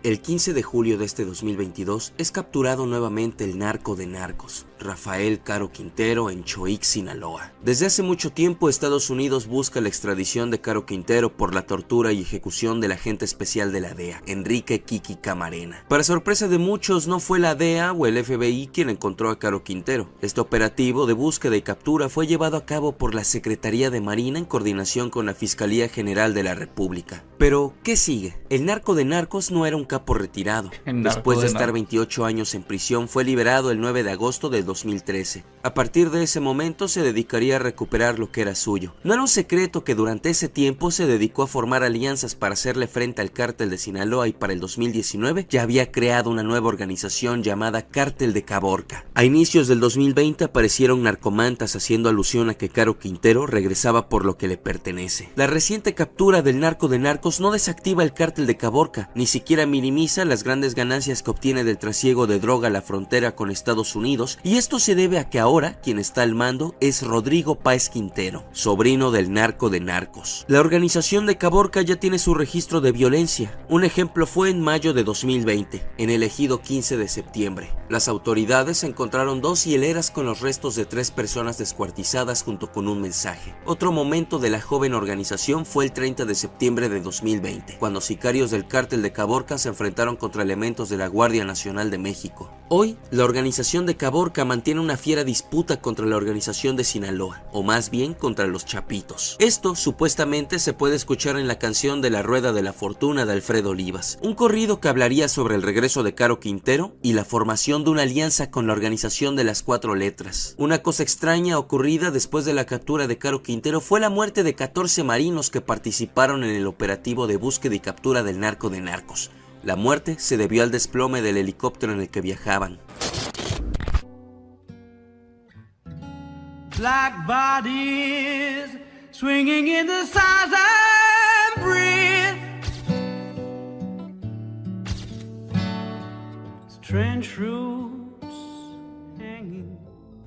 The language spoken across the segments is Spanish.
El 15 de julio de este 2022 es capturado nuevamente el narco de narcos, Rafael Caro Quintero, en Choix, Sinaloa. Desde hace mucho tiempo Estados Unidos busca la extradición de Caro Quintero por la tortura y ejecución del agente especial de la DEA, Enrique Kiki Camarena. Para sorpresa de muchos, no fue la DEA o el FBI quien encontró a Caro Quintero. Este operativo de búsqueda y captura fue llevado a cabo por la Secretaría de Marina en coordinación con la Fiscalía General de la República. Pero, ¿qué sigue? El narco de narcos no era un capo retirado. Después de estar 28 años en prisión, fue liberado el 9 de agosto del 2013. A partir de ese momento se dedicaría a recuperar lo que era suyo. No era un secreto que durante ese tiempo se dedicó a formar alianzas para hacerle frente al cártel de Sinaloa, y para el 2019 ya había creado una nueva organización llamada Cártel de Caborca. A inicios del 2020 aparecieron narcomantas haciendo alusión a que Caro Quintero regresaba por lo que le pertenece. La reciente captura del narco de narcos no desactiva el Cártel de Caborca, ni siquiera minimiza las grandes ganancias que obtiene del trasiego de droga a la frontera con Estados Unidos, y esto se debe a que ahora quien está al mando es Rodrigo Páez Quintero, sobrino del narco de narcos. La organización de Caborca ya tiene su registro de violencia. Un ejemplo fue en mayo de 2020, en el ejido 15 de septiembre. Las autoridades encontraron 2 hieleras con los restos de 3 personas descuartizadas junto con un mensaje. Otro momento de la joven organización fue el 30 de septiembre de 2020, cuando sicarios del cártel de Caborca se enfrentaron contra elementos de la Guardia Nacional de México. Hoy, la organización de Caborca mantiene una fiera disputa contra la organización de Sinaloa, o más bien contra los Chapitos. Esto supuestamente se puede escuchar en la canción de La Rueda de la Fortuna de Alfredo Olivas, un corrido que hablaría sobre el regreso de Caro Quintero y la formación de una alianza con la organización de las 4 letras. Una cosa extraña ocurrida después de la captura de Caro Quintero fue la muerte de 14 marinos que participaron en el operativo de búsqueda y captura del narco de narcos. La muerte se debió al desplome del helicóptero en el que viajaban. Black bodies swinging in the southern breeze, strange roots hanging.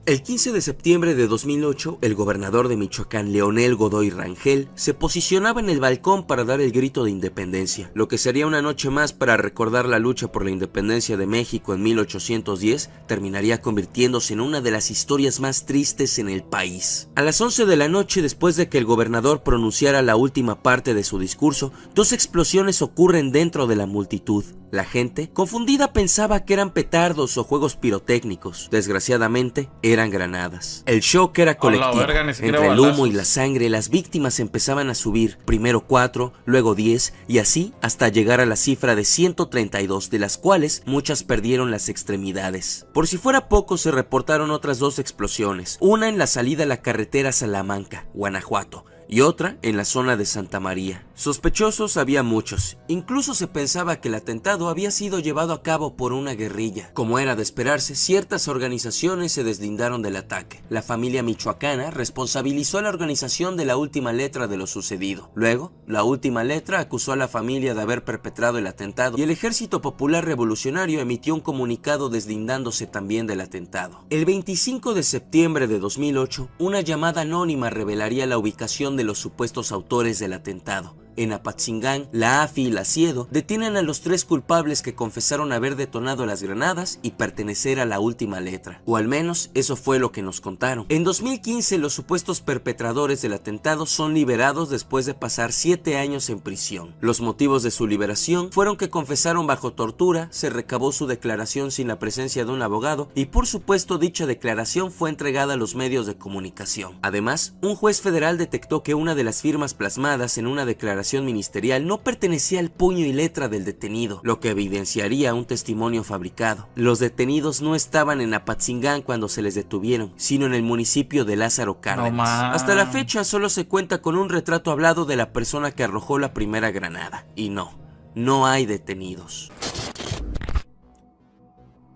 El 15 de septiembre de 2008, el gobernador de Michoacán, Leonel Godoy Rangel, se posicionaba en el balcón para dar el grito de independencia, lo que sería una noche más para recordar la lucha por la independencia de México en 1810, terminaría convirtiéndose en una de las historias más tristes en el país. A las 11 de la noche, después de que el gobernador pronunciara la última parte de su discurso, 2 explosiones ocurren dentro de la multitud. La gente, confundida, pensaba que eran petardos o juegos pirotécnicos. Desgraciadamente, eran granadas. El shock era colectivo. Entre el humo y la sangre, las víctimas empezaban a subir, primero 4, luego 10, y así hasta llegar a la cifra de 132, de las cuales muchas perdieron las extremidades. Por si fuera poco, se reportaron otras 2 explosiones, una en la salida a la carretera Salamanca, Guanajuato, y otra en la zona de Santa María. Sospechosos había muchos, incluso se pensaba que el atentado había sido llevado a cabo por una guerrilla. Como era de esperarse, ciertas organizaciones se deslindaron del ataque. La familia michoacana responsabilizó a la organización de la última letra de lo sucedido. Luego, la última letra acusó a la familia de haber perpetrado el atentado, y el Ejército Popular Revolucionario emitió un comunicado deslindándose también del atentado. El 25 de septiembre de 2008, una llamada anónima revelaría la ubicación de los supuestos autores del atentado. En Apatzingán, la AFI y la CIEDO detienen a los 3 culpables que confesaron haber detonado las granadas y pertenecer a la última letra, o al menos eso fue lo que nos contaron. En 2015, los supuestos perpetradores del atentado son liberados después de pasar 7 años en prisión. Los motivos de su liberación fueron que confesaron bajo tortura, se recabó su declaración sin la presencia de un abogado y, por supuesto, dicha declaración fue entregada a los medios de comunicación. Además, un juez federal detectó que una de las firmas plasmadas en una declaración ministerial no pertenecía al puño y letra del detenido, lo que evidenciaría un testimonio fabricado. Los detenidos no estaban en Apatzingán cuando se les detuvieron, sino en el municipio de Lázaro Cárdenas. Hasta la fecha solo se cuenta con un retrato hablado de la persona que arrojó la primera granada, y no hay detenidos.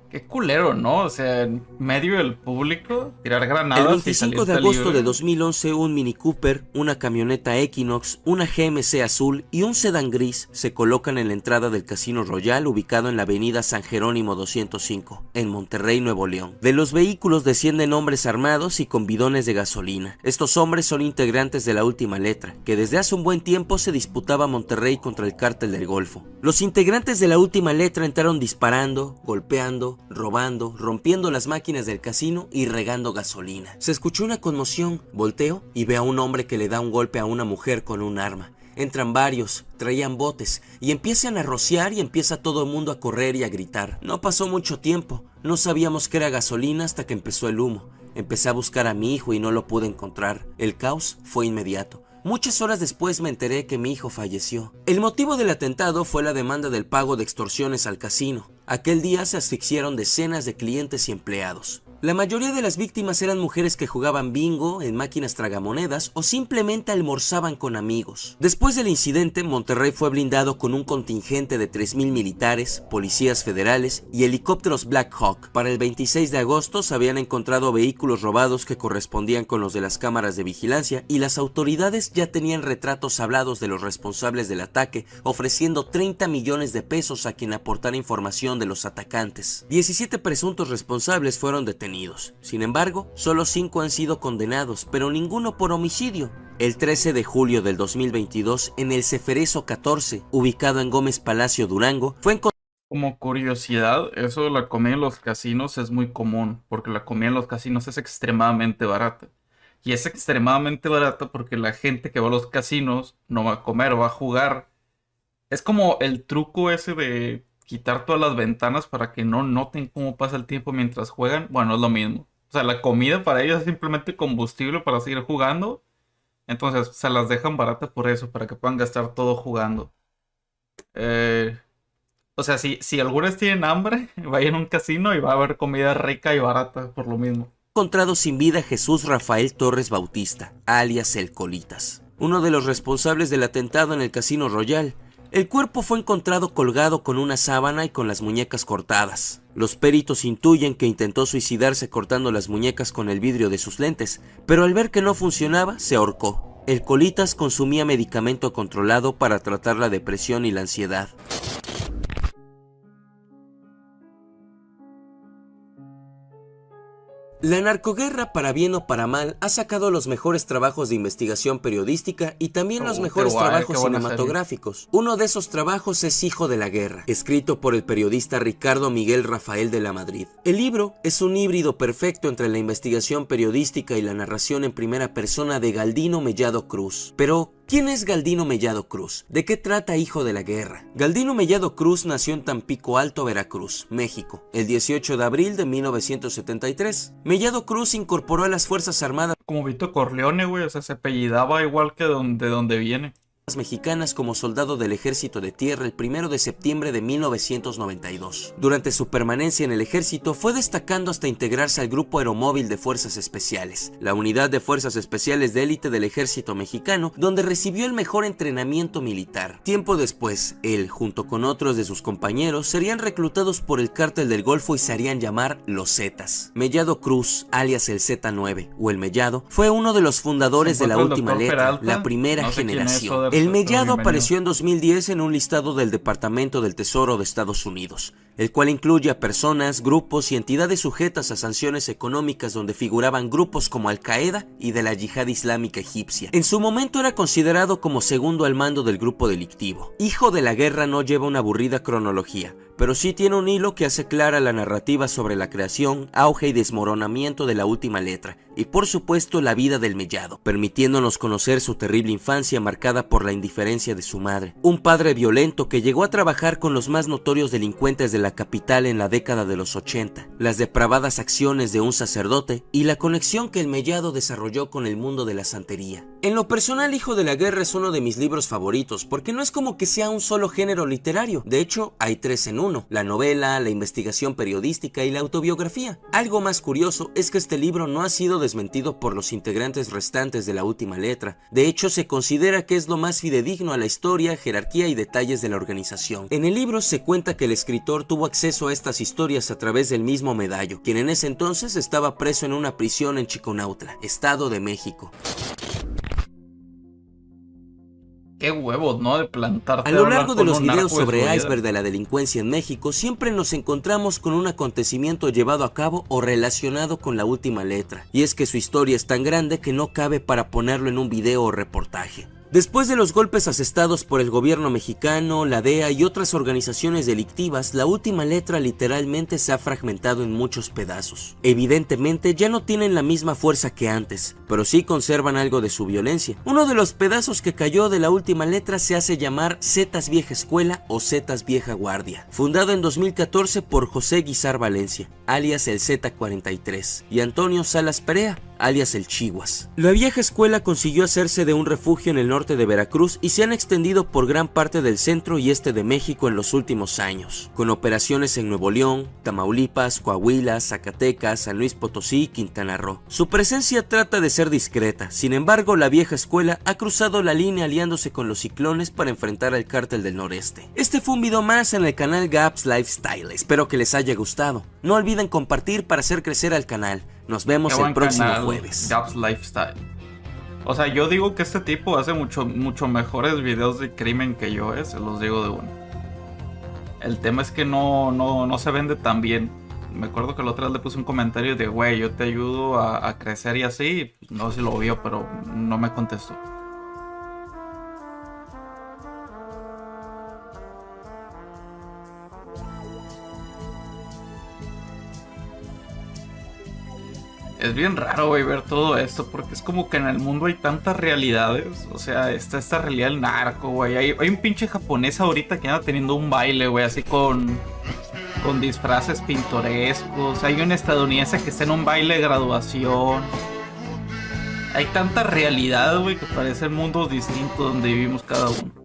Qué culero, ¿no? O sea, en medio del público, tirar granadas. El y 25 de salirte agosto libre. de 2011, un Mini Cooper, una camioneta Equinox, una GMC azul y un sedán gris se colocan en la entrada del Casino Royal ubicado en la avenida San Jerónimo 205, en Monterrey, Nuevo León. De los vehículos descienden hombres armados y con bidones de gasolina. Estos hombres son integrantes de La Última Letra, que desde hace un buen tiempo se disputaba Monterrey contra el Cártel del Golfo. Los integrantes de La Última Letra entraron disparando, golpeando, robando, rompiendo las máquinas del casino y regando gasolina. Se escuchó una conmoción, volteo y veo a un hombre que le da un golpe a una mujer con un arma. Entran varios, traían botes y empiezan a rociar y empieza todo el mundo a correr y a gritar. No pasó mucho tiempo, no sabíamos que era gasolina hasta que empezó el humo. Empecé a buscar a mi hijo y no lo pude encontrar. El caos fue inmediato. Muchas horas después me enteré que mi hijo falleció. El motivo del atentado fue la demanda del pago de extorsiones al casino. Aquel día se asfixiaron decenas de clientes y empleados. La mayoría de las víctimas eran mujeres que jugaban bingo en máquinas tragamonedas o simplemente almorzaban con amigos. Después del incidente, Monterrey fue blindado con un contingente de 3,000 militares, policías federales y helicópteros Black Hawk. Para el 26 de agosto se habían encontrado vehículos robados que correspondían con los de las cámaras de vigilancia y las autoridades ya tenían retratos hablados de los responsables del ataque, ofreciendo 30 millones de pesos a quien aportara información de los atacantes. 17 presuntos responsables fueron detenidos. Sin embargo, solo 5 han sido condenados, pero ninguno por homicidio. El 13 de julio del 2022, en el Ceferezo 14, ubicado en Gómez Palacio, Durango, fue encontrado. Como curiosidad, eso de la comida en los casinos es muy común, porque la comida en los casinos es extremadamente barata. Y es extremadamente barata porque la gente que va a los casinos no va a comer, va a jugar. Es como el truco ese de quitar todas las ventanas para que no noten cómo pasa el tiempo mientras juegan. Bueno, es lo mismo. O sea, la comida para ellos es simplemente combustible para seguir jugando. Entonces se las dejan baratas por eso, para que puedan gastar todo jugando. O sea, si algunos tienen hambre, vayan a un casino y va a haber comida rica y barata por lo mismo. Encontrado sin vida Jesús Rafael Torres Bautista, alias El Colitas, uno de los responsables del atentado en el Casino Royal. El cuerpo fue encontrado colgado con una sábana y con las muñecas cortadas. Los peritos intuyen que intentó suicidarse cortando las muñecas con el vidrio de sus lentes, pero al ver que no funcionaba, se ahorcó. El Colitas consumía medicamento controlado para tratar la depresión y la ansiedad. La narcoguerra, para bien o para mal, ha sacado los mejores trabajos de investigación periodística y también los mejores trabajos cinematográficos. Uno de esos trabajos es Hijo de la Guerra, escrito por el periodista Ricardo Miguel Rafael de la Madrid. El libro es un híbrido perfecto entre la investigación periodística y la narración en primera persona de Galdino Mellado Cruz. Pero, ¿quién es Galdino Mellado Cruz? ¿De qué trata Hijo de la Guerra? Galdino Mellado Cruz nació en Tampico Alto, Veracruz, México, el 18 de abril de 1973. Mellado Cruz incorporó a las Fuerzas Armadas Como Vito Corleone, güey, o sea, se apellidaba igual que de donde viene. mexicanas como soldado del Ejército de Tierra el 1 de septiembre de 1992. Durante su permanencia en el ejército fue destacando hasta integrarse al Grupo Aeromóvil de Fuerzas Especiales, la unidad de Fuerzas Especiales de élite del Ejército Mexicano, donde recibió el mejor entrenamiento militar. Tiempo después, él, junto con otros de sus compañeros, serían reclutados por el Cártel del Golfo y se harían llamar Los Zetas. Mellado Cruz, alias el Z9 o el Mellado, fue uno de los fundadores de La Última Letra, la primera generación. El Mellado apareció en 2010 en un listado del Departamento del Tesoro de Estados Unidos, el cual incluye a personas, grupos y entidades sujetas a sanciones económicas donde figuraban grupos como Al-Qaeda y de la Yihad Islámica Egipcia. En su momento era considerado como segundo al mando del grupo delictivo. Hijo de la Guerra no lleva una aburrida cronología, pero sí tiene un hilo que hace clara la narrativa sobre la creación, auge y desmoronamiento de La Última Letra, y por supuesto la vida del Mellado, permitiéndonos conocer su terrible infancia marcada por la indiferencia de su madre. Un padre violento que llegó a trabajar con los más notorios delincuentes de la capital en la década de los 80, las depravadas acciones de un sacerdote y la conexión que el Mellado desarrolló con el mundo de la santería. En lo personal, Hijo de la Guerra es uno de mis libros favoritos, porque no es como que sea un solo género literario. De hecho, hay 3 en uno: la novela, la investigación periodística y la autobiografía. Algo más curioso es que este libro no ha sido desmentido por los integrantes restantes de La Última Letra. De hecho, se considera que es lo más más fidedigno a la historia, jerarquía y detalles de la organización. En el libro se cuenta que el escritor tuvo acceso a estas historias a través del mismo Medallo, quien en ese entonces estaba preso en una prisión en Chiconautla, Estado de México. Qué huevos, ¿no? De plantarte A lo largo de con los un videos narco de sobre su vida. iceberg de la delincuencia en México, siempre nos encontramos con un acontecimiento llevado a cabo o relacionado con la última letra. Y es que su historia es tan grande que no cabe para ponerlo en un video o reportaje. Después de los golpes asestados por el gobierno mexicano, la DEA y otras organizaciones delictivas, la última letra literalmente se ha fragmentado en muchos pedazos. Evidentemente ya no tienen la misma fuerza que antes, pero sí conservan algo de su violencia. Uno de los pedazos que cayó de la última letra se hace llamar Zetas Vieja Escuela o Zetas Vieja Guardia, fundado en 2014 por José Guizar Valencia, alias el Z43, y Antonio Salas Perea, alias el Chihuas. La vieja escuela consiguió hacerse de un refugio en el norte de Veracruz y se han extendido por gran parte del centro y este de México en los últimos años, con operaciones en Nuevo León, Tamaulipas, Coahuila, Zacatecas, San Luis Potosí y Quintana Roo. Su presencia trata de ser discreta, sin embargo la vieja escuela ha cruzado la línea aliándose con los Ciclones para enfrentar al Cártel del Noreste. Este fue un video más en el canal Gaps Lifestyle, espero que les haya gustado. No olviden compartir para hacer crecer al canal. Nos vemos el próximo jueves. Gaps Lifestyle. O sea, yo digo que este tipo hace mucho mejores videos de crimen que yo, se los digo de uno. El tema es que no se vende tan bien. Me acuerdo que la otra vez le puse un comentario de, güey, yo te ayudo a crecer y así. No sé si lo vio, pero no me contestó. Es bien raro, güey, ver todo esto, porque es como que en el mundo hay tantas realidades. O sea, está esta realidad del narco, güey. Hay un pinche japonés ahorita que anda teniendo un baile, güey, así con disfraces pintorescos. Hay un estadounidense que está en un baile de graduación. Hay tanta realidad, güey, que parecen mundos distintos donde vivimos cada uno.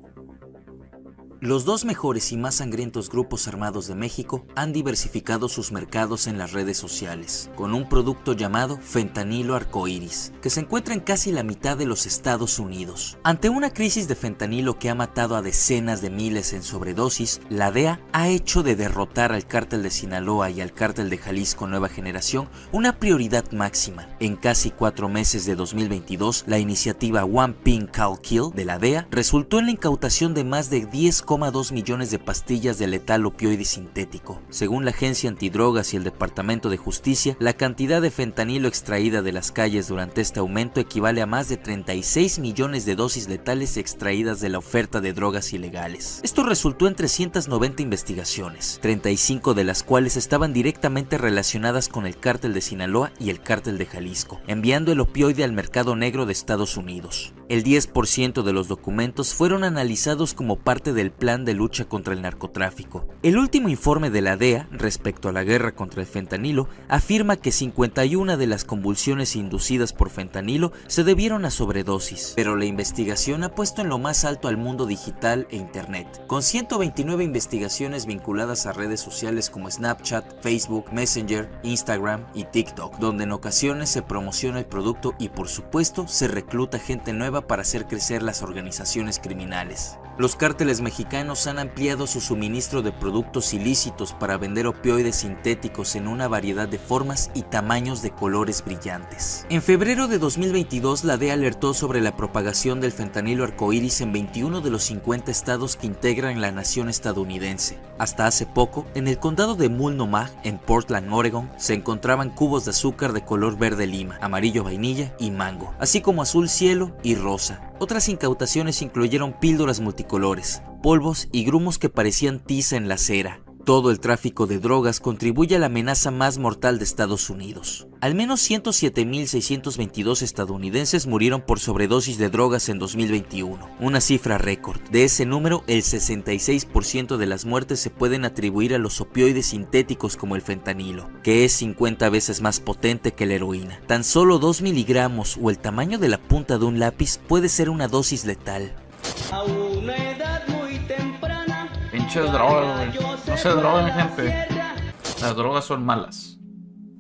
Los dos mejores y más sangrientos grupos armados de México han diversificado sus mercados en las redes sociales, con un producto llamado fentanilo arcoíris, que se encuentra en casi la mitad de los Estados Unidos. Ante una crisis de fentanilo que ha matado a decenas de miles en sobredosis, la DEA ha hecho de derrotar al Cártel de Sinaloa y al Cártel de Jalisco Nueva Generación una prioridad máxima. En casi 4 meses de 2022, la iniciativa One Pin Call Kill de la DEA resultó en la incautación de más de 10,2 millones de pastillas de letal opioide sintético. Según la Agencia Antidrogas y el Departamento de Justicia, la cantidad de fentanilo extraída de las calles durante este aumento equivale a más de 36 millones de dosis letales extraídas de la oferta de drogas ilegales. Esto resultó en 390 investigaciones, 35 de las cuales estaban directamente relacionadas con el Cártel de Sinaloa y el Cártel de Jalisco, enviando el opioide al mercado negro de Estados Unidos. El 10% de los documentos fueron analizados como parte del plan de lucha contra el narcotráfico. El último informe de la DEA respecto a la guerra contra el fentanilo afirma que 51 de las convulsiones inducidas por fentanilo se debieron a sobredosis, pero la investigación ha puesto en lo más alto al mundo digital e internet, con 129 investigaciones vinculadas a redes sociales como Snapchat, Facebook, Messenger, Instagram y TikTok, donde en ocasiones se promociona el producto y por supuesto se recluta gente nueva para hacer crecer las organizaciones criminales. Los cárteles mexicanos han ampliado su suministro de productos ilícitos para vender opioides sintéticos en una variedad de formas y tamaños de colores brillantes. En febrero de 2022, la DEA alertó sobre la propagación del fentanilo arcoíris en 21 de los 50 estados que integran la nación estadounidense. Hasta hace poco, en el condado de Multnomah, en Portland, Oregon, se encontraban cubos de azúcar de color verde lima, amarillo vainilla y mango, así como azul cielo y rosa. Otras incautaciones incluyeron píldoras multicolores, polvos y grumos que parecían tiza en la cera. Todo el tráfico de drogas contribuye a la amenaza más mortal de Estados Unidos. Al menos 107.622 estadounidenses murieron por sobredosis de drogas en 2021, una cifra récord. De ese número, el 66% de las muertes se pueden atribuir a los opioides sintéticos como el fentanilo, que es 50 veces más potente que la heroína. Tan solo 2 miligramos o el tamaño de la punta de un lápiz puede ser una dosis letal. A una edad muy temprana. Pinches drogas, güey. No se droguen, gente. Las drogas son malas.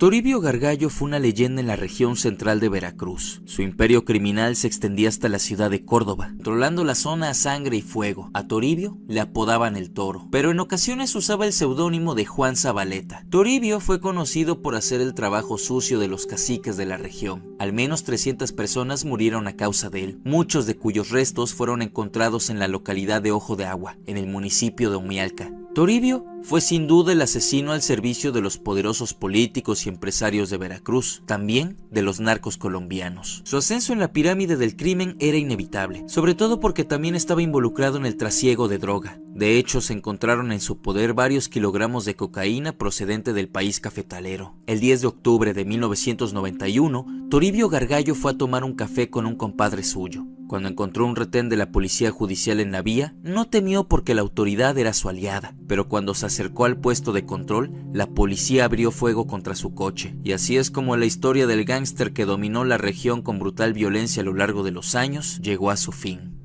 Toribio Gargallo fue una leyenda en la región central de Veracruz. Su imperio criminal se extendía hasta la ciudad de Córdoba, controlando la zona a sangre y fuego. A Toribio le apodaban el Toro, pero en ocasiones usaba el seudónimo de Juan Zabaleta. Toribio fue conocido por hacer el trabajo sucio de los caciques de la región. Al menos 300 personas murieron a causa de él, muchos de cuyos restos fueron encontrados en la localidad de Ojo de Agua, en el municipio de Omialca. Toribio fue sin duda el asesino al servicio de los poderosos políticos y empresarios de Veracruz, también de los narcos colombianos. Su ascenso en la pirámide del crimen era inevitable, sobre todo porque también estaba involucrado en el trasiego de droga. De hecho, se encontraron en su poder varios kilogramos de cocaína procedente del país cafetalero. El 10 de octubre de 1991, Toribio Gargallo fue a tomar un café con un compadre suyo. Cuando encontró un retén de la policía judicial en la vía, no temió porque la autoridad era su aliada, pero cuando se acercó al puesto de control, la policía abrió fuego contra su coche. Y así es como la historia del gángster que dominó la región con brutal violencia a lo largo de los años llegó a su fin.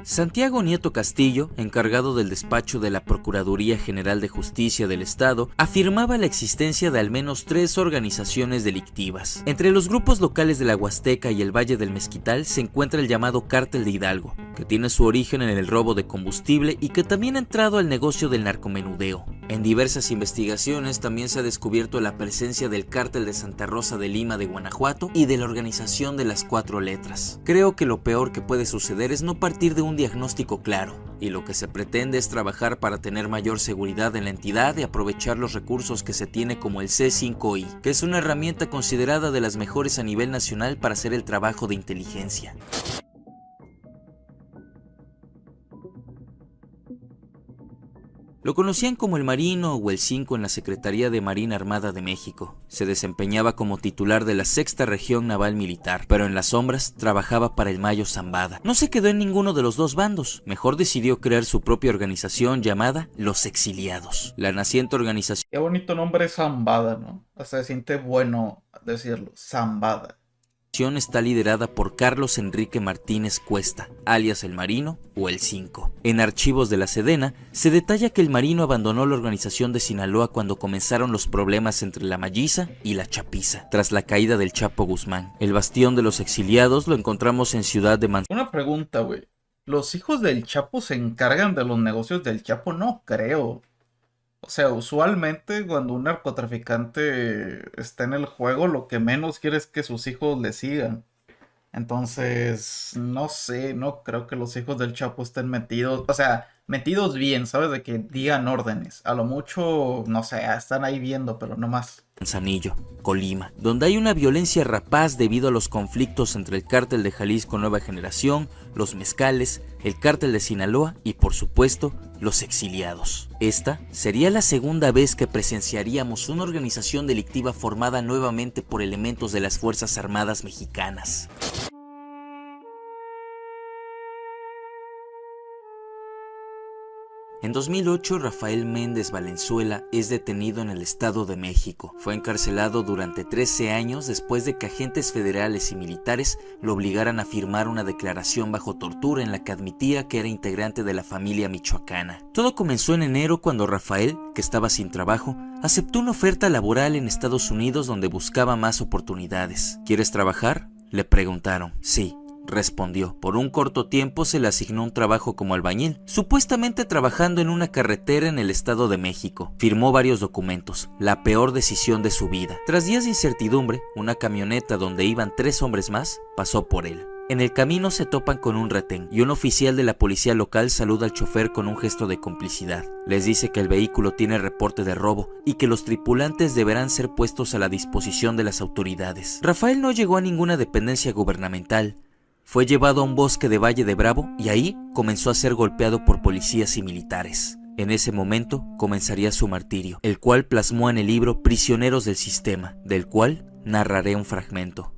Santiago Nieto Castillo, encargado del despacho de la Procuraduría General de Justicia del Estado, afirmaba la existencia de al menos 3 organizaciones delictivas. Entre los grupos locales de la Huasteca y el Valle del Mezquital se encuentra el llamado Cártel de Hidalgo, que tiene su origen en el robo de combustible y que también ha entrado al negocio del narcomenudeo. En diversas investigaciones también se ha descubierto la presencia del Cártel de Santa Rosa de Lima de Guanajuato y de la Organización de las 4 Letras. Creo que lo peor que puede suceder es no partir de un diagnóstico claro, y lo que se pretende es trabajar para tener mayor seguridad en la entidad y aprovechar los recursos que se tiene como el C5I, que es una herramienta considerada de las mejores a nivel nacional para hacer el trabajo de inteligencia. Lo conocían como el Marino o el 5 en la Secretaría de Marina Armada de México. Se desempeñaba como titular de la 6ª Región Naval Militar, pero en las sombras trabajaba para el Mayo Zambada. No se quedó en ninguno de los dos bandos, mejor decidió crear su propia organización llamada Los Exiliados. La naciente organización... Qué bonito nombre Zambada, ¿no? O sea, se siente bueno decirlo, Zambada. Está liderada por Carlos Enrique Martínez Cuesta, alias El Marino o El 5. En archivos de la Sedena se detalla que El Marino abandonó la organización de Sinaloa cuando comenzaron los problemas entre la Malliza y la Chapiza, tras la caída del Chapo Guzmán. El bastión de los exiliados lo encontramos en Ciudad de Manzanillo. Una pregunta, güey. ¿Los hijos del Chapo se encargan de los negocios del Chapo? No creo. O sea, usualmente cuando un narcotraficante está en el juego, lo que menos quiere es que sus hijos le sigan. Entonces, no sé, no creo que los hijos del Chapo estén metidos, o sea, metidos bien, ¿sabes? De que digan órdenes. A lo mucho, no sé, están ahí viendo, pero no más. Manzanillo, Colima, donde hay una violencia rapaz debido a los conflictos entre el Cártel de Jalisco Nueva Generación, los Mezcales, el Cártel de Sinaloa y, por supuesto, los exiliados. Esta sería la segunda vez que presenciaríamos una organización delictiva formada nuevamente por elementos de las Fuerzas Armadas mexicanas. En 2008, Rafael Méndez Valenzuela es detenido en el Estado de México. Fue encarcelado durante 13 años después de que agentes federales y militares lo obligaran a firmar una declaración bajo tortura en la que admitía que era integrante de la familia michoacana. Todo comenzó en enero cuando Rafael, que estaba sin trabajo, aceptó una oferta laboral en Estados Unidos donde buscaba más oportunidades. ¿Quieres trabajar?, le preguntaron. Sí, respondió. Por un corto tiempo se le asignó un trabajo como albañil, supuestamente trabajando en una carretera en el Estado de México. Firmó varios documentos, la peor decisión de su vida. Tras días de incertidumbre, una camioneta donde iban 3 hombres más pasó por él. En el camino se topan con un retén y un oficial de la policía local saluda al chofer con un gesto de complicidad. Les dice que el vehículo tiene reporte de robo y que los tripulantes deberán ser puestos a la disposición de las autoridades. Rafael no llegó a ninguna dependencia gubernamental. Fue llevado a un bosque de Valle de Bravo y ahí comenzó a ser golpeado por policías y militares. En ese momento comenzaría su martirio, el cual plasmó en el libro Prisioneros del Sistema, del cual narraré un fragmento.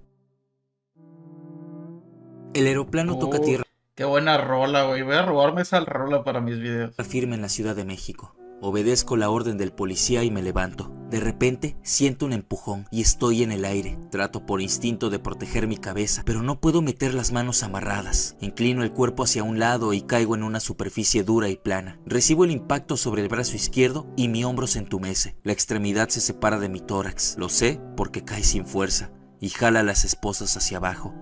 El aeroplano toca tierra Qué buena rola, güey. Voy a robarme esa rola para mis videos. firme en la Ciudad de México. Obedezco la orden del policía y me levanto. De repente siento un empujón y estoy en el aire. Trato por instinto de proteger mi cabeza, pero no puedo meter las manos amarradas. Inclino el cuerpo hacia un lado y caigo en una superficie dura y plana. Recibo el impacto sobre el brazo izquierdo y mi hombro se entumece. La extremidad se separa de mi tórax. Lo sé porque cae sin fuerza y jala a las esposas hacia abajo.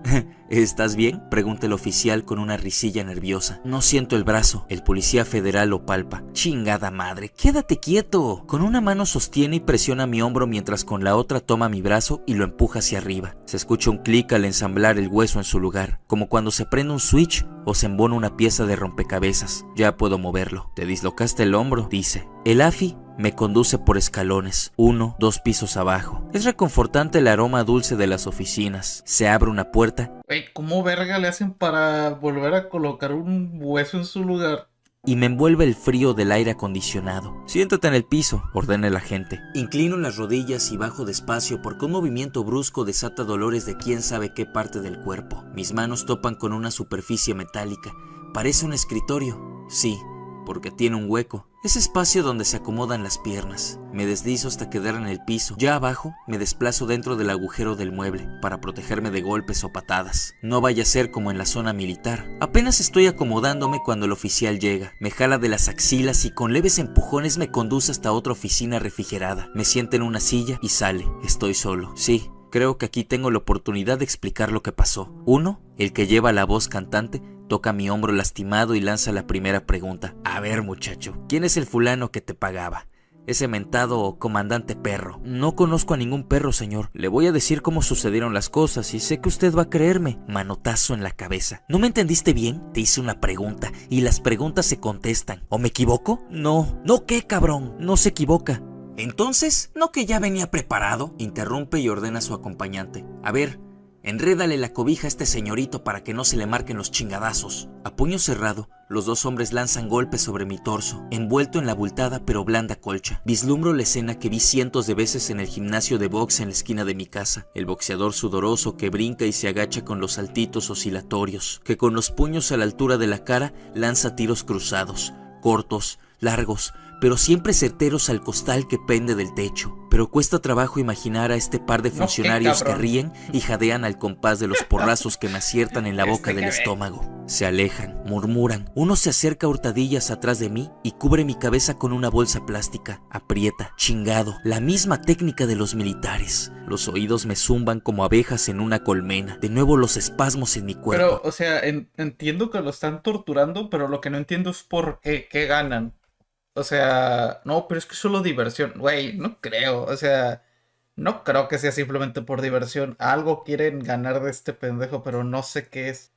¿Estás bien?, pregunta el oficial con una risilla nerviosa. No siento el brazo. El policía federal lo palpa. Chingada madre, quédate quieto. Con una mano sostiene y presiona mi hombro mientras con la otra toma mi brazo y lo empuja hacia arriba. Se escucha un clic al ensamblar el hueso en su lugar, como cuando se prende un switch o se embona una pieza de rompecabezas. Ya puedo moverlo. Te dislocaste el hombro, dice. El AFI me conduce por escalones, 1, 2 pisos abajo. Es reconfortante el aroma dulce de las oficinas. Se abre una puerta. ¿Cómo verga le hacen para volver a colocar un hueso en su lugar? Y me envuelve el frío del aire acondicionado. Siéntate en el piso, ordena el agente. Inclino las rodillas y bajo despacio porque un movimiento brusco desata dolores de quién sabe qué parte del cuerpo. Mis manos topan con una superficie metálica. Parece un escritorio. Sí, porque tiene un hueco. Es espacio donde se acomodan las piernas. Me deslizo hasta quedar en el piso. Ya abajo, me desplazo dentro del agujero del mueble para protegerme de golpes o patadas. No vaya a ser como en la zona militar. Apenas estoy acomodándome cuando el oficial llega. Me jala de las axilas y con leves empujones me conduce hasta otra oficina refrigerada. Me sienta en una silla y sale. Estoy solo. Sí, creo que aquí tengo la oportunidad de explicar lo que pasó. Uno, el que lleva la voz cantante, toca mi hombro lastimado y lanza la primera pregunta. A ver, muchacho, ¿quién es el fulano que te pagaba? Ese mentado comandante perro. No conozco a ningún perro, señor. Le voy a decir cómo sucedieron las cosas y sé que usted va a creerme. Manotazo en la cabeza. ¿No me entendiste bien? Te hice una pregunta y las preguntas se contestan. ¿O me equivoco? No. ¿No qué, cabrón? No se equivoca. Entonces, ¿no que ya venía preparado? Interrumpe y ordena a su acompañante. A ver, enrédale la cobija a este señorito para que no se le marquen los chingadazos. A puño cerrado, los dos hombres lanzan golpes sobre mi torso, envuelto en la abultada pero blanda colcha. Vislumbro la escena que vi cientos de veces en el gimnasio de box en la esquina de mi casa. El boxeador sudoroso que brinca y se agacha con los saltitos oscilatorios, que con los puños a la altura de la cara lanza tiros cruzados, cortos, largos, pero siempre certeros al costal que pende del techo. Pero cuesta trabajo imaginar a este par de funcionarios que ríen y jadean al compás de los porrazos que me aciertan en la boca del estómago. Se alejan, murmuran. Uno se acerca a hurtadillas atrás de mí y cubre mi cabeza con una bolsa plástica. Aprieta, chingado, la misma técnica de los militares. Los oídos me zumban como abejas en una colmena. De nuevo los espasmos en mi cuerpo. Pero, o sea, entiendo que lo están torturando, pero lo que no entiendo es por qué ganan. O sea, no, pero es que es solo diversión. Güey, no creo. O sea, no creo que sea simplemente por diversión. Algo quieren ganar de este pendejo, pero no sé qué es.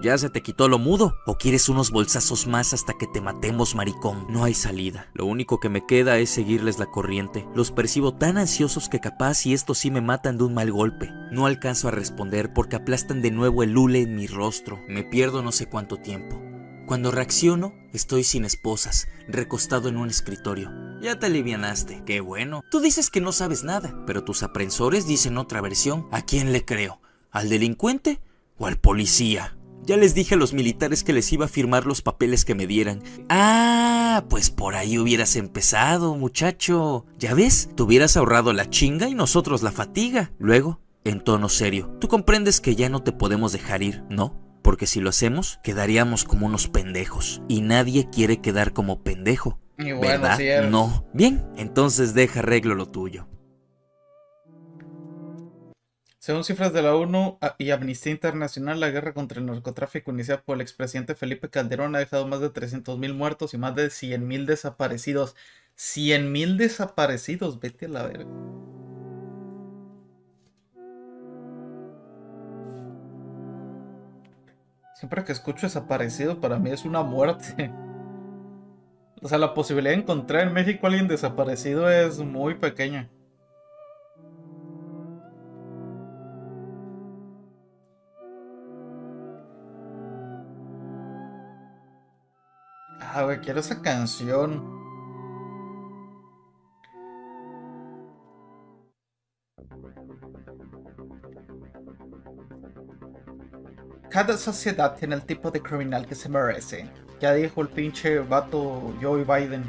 ¿Ya se te quitó lo mudo? ¿O quieres unos bolsazos más hasta que te matemos, maricón? No hay salida. Lo único que me queda es seguirles la corriente. Los percibo tan ansiosos que capaz y estos sí me matan de un mal golpe. No alcanzo a responder porque aplastan de nuevo el hule en mi rostro. Me pierdo no sé cuánto tiempo. Cuando reacciono, estoy sin esposas, recostado en un escritorio. Ya te alivianaste, qué bueno. Tú dices que no sabes nada, pero tus aprensores dicen otra versión. ¿A quién le creo? ¿Al delincuente o al policía? Ya les dije a los militares que les iba a firmar los papeles que me dieran. Ah, pues por ahí hubieras empezado, muchacho. ¿Ya ves? Te hubieras ahorrado la chinga y nosotros la fatiga. Luego, en tono serio, tú comprendes que ya no te podemos dejar ir, ¿no? Porque si lo hacemos, quedaríamos como unos pendejos. Y nadie quiere quedar como pendejo. Y bueno, ¿verdad? sí, No. Bien, entonces deja arreglo lo tuyo. Según cifras de la ONU y Amnistía Internacional, la guerra contra el narcotráfico iniciada por el expresidente Felipe Calderón ha dejado más de 300,000 muertos y más de 100,000 desaparecidos. 100,000 desaparecidos, vete a la verga. Siempre que escucho desaparecido, para mí es una muerte. O sea, la posibilidad de encontrar en México a alguien desaparecido es muy pequeña. Ah, güey, quiero esa canción. Cada sociedad tiene el tipo de criminal que se merece. Ya dijo el pinche vato Joe Biden.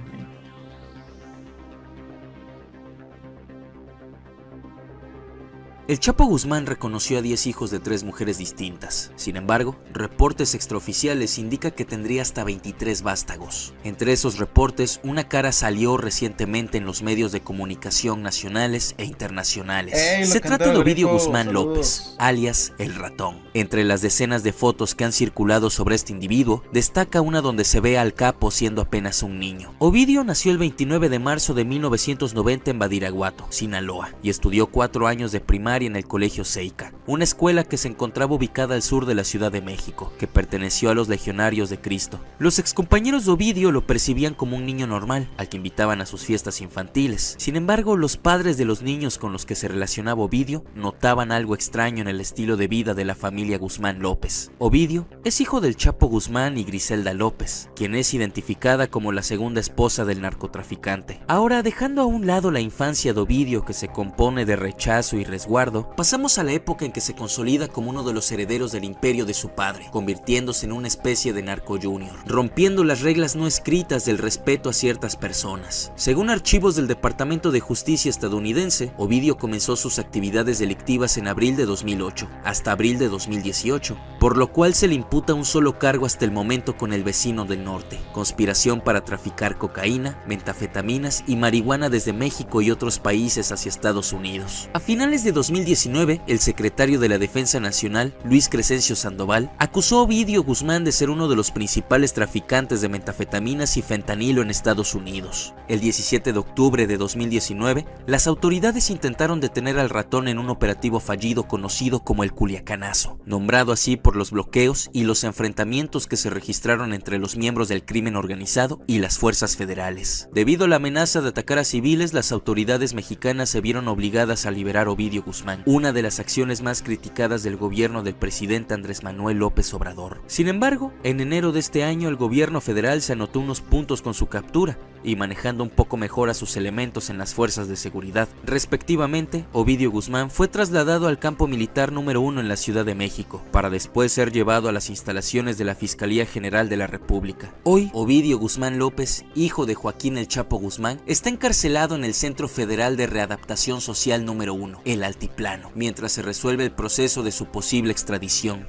El Chapo Guzmán reconoció a 10 hijos de 3 mujeres distintas. Sin embargo, reportes extraoficiales indican que tendría hasta 23 vástagos. Entre esos reportes, una cara salió recientemente en los medios de comunicación nacionales e internacionales. Se trata de Ovidio Guzmán López, alias El Ratón. Entre las decenas de fotos que han circulado sobre este individuo, destaca una donde se ve al capo siendo apenas un niño. Ovidio nació el 29 de marzo de 1990 en Badiraguato, Sinaloa, y estudió 4 años de primaria en el Colegio Seica, una escuela que se encontraba ubicada al sur de la Ciudad de México, que perteneció a los Legionarios de Cristo. Los excompañeros de Ovidio lo percibían como un niño normal, al que invitaban a sus fiestas infantiles. Sin embargo, los padres de los niños con los que se relacionaba Ovidio notaban algo extraño en el estilo de vida de la familia Guzmán López. Ovidio es hijo del Chapo Guzmán y Griselda López, quien es identificada como la segunda esposa del narcotraficante. Ahora, dejando a un lado la infancia de Ovidio, que se compone de rechazo y resguardo, pasamos a la época en que se consolida como uno de los herederos del imperio de su padre, convirtiéndose en una especie de narco junior, rompiendo las reglas no escritas del respeto a ciertas personas. Según archivos del Departamento de Justicia estadounidense, Ovidio comenzó sus actividades delictivas en abril de 2008 hasta abril de 2018, por lo cual se le imputa un solo cargo hasta el momento con el vecino del norte: conspiración para traficar cocaína, metanfetaminas y marihuana desde México y otros países hacia Estados Unidos. A finales de 2019, el secretario de la Defensa Nacional, Luis Crescencio Sandoval, acusó a Ovidio Guzmán de ser uno de los principales traficantes de metanfetaminas y fentanilo en Estados Unidos. El 17 de octubre de 2019, las autoridades intentaron detener al ratón en un operativo fallido conocido como el Culiacanazo, nombrado así por los bloqueos y los enfrentamientos que se registraron entre los miembros del crimen organizado y las fuerzas federales. Debido a la amenaza de atacar a civiles, las autoridades mexicanas se vieron obligadas a liberar a Ovidio Guzmán, una de las acciones más criticadas del gobierno del presidente Andrés Manuel López Obrador. Sin embargo, en enero de este año el gobierno federal se anotó unos puntos con su captura y manejando un poco mejor a sus elementos en las fuerzas de seguridad. Respectivamente, Ovidio Guzmán fue trasladado al campo militar número 1 en la Ciudad de México, para después ser llevado a las instalaciones de la Fiscalía General de la República. Hoy, Ovidio Guzmán López, hijo de Joaquín El Chapo Guzmán, está encarcelado en el Centro Federal de Readaptación Social número 1, el Altiplano, mientras se resuelve el proceso de su posible extradición.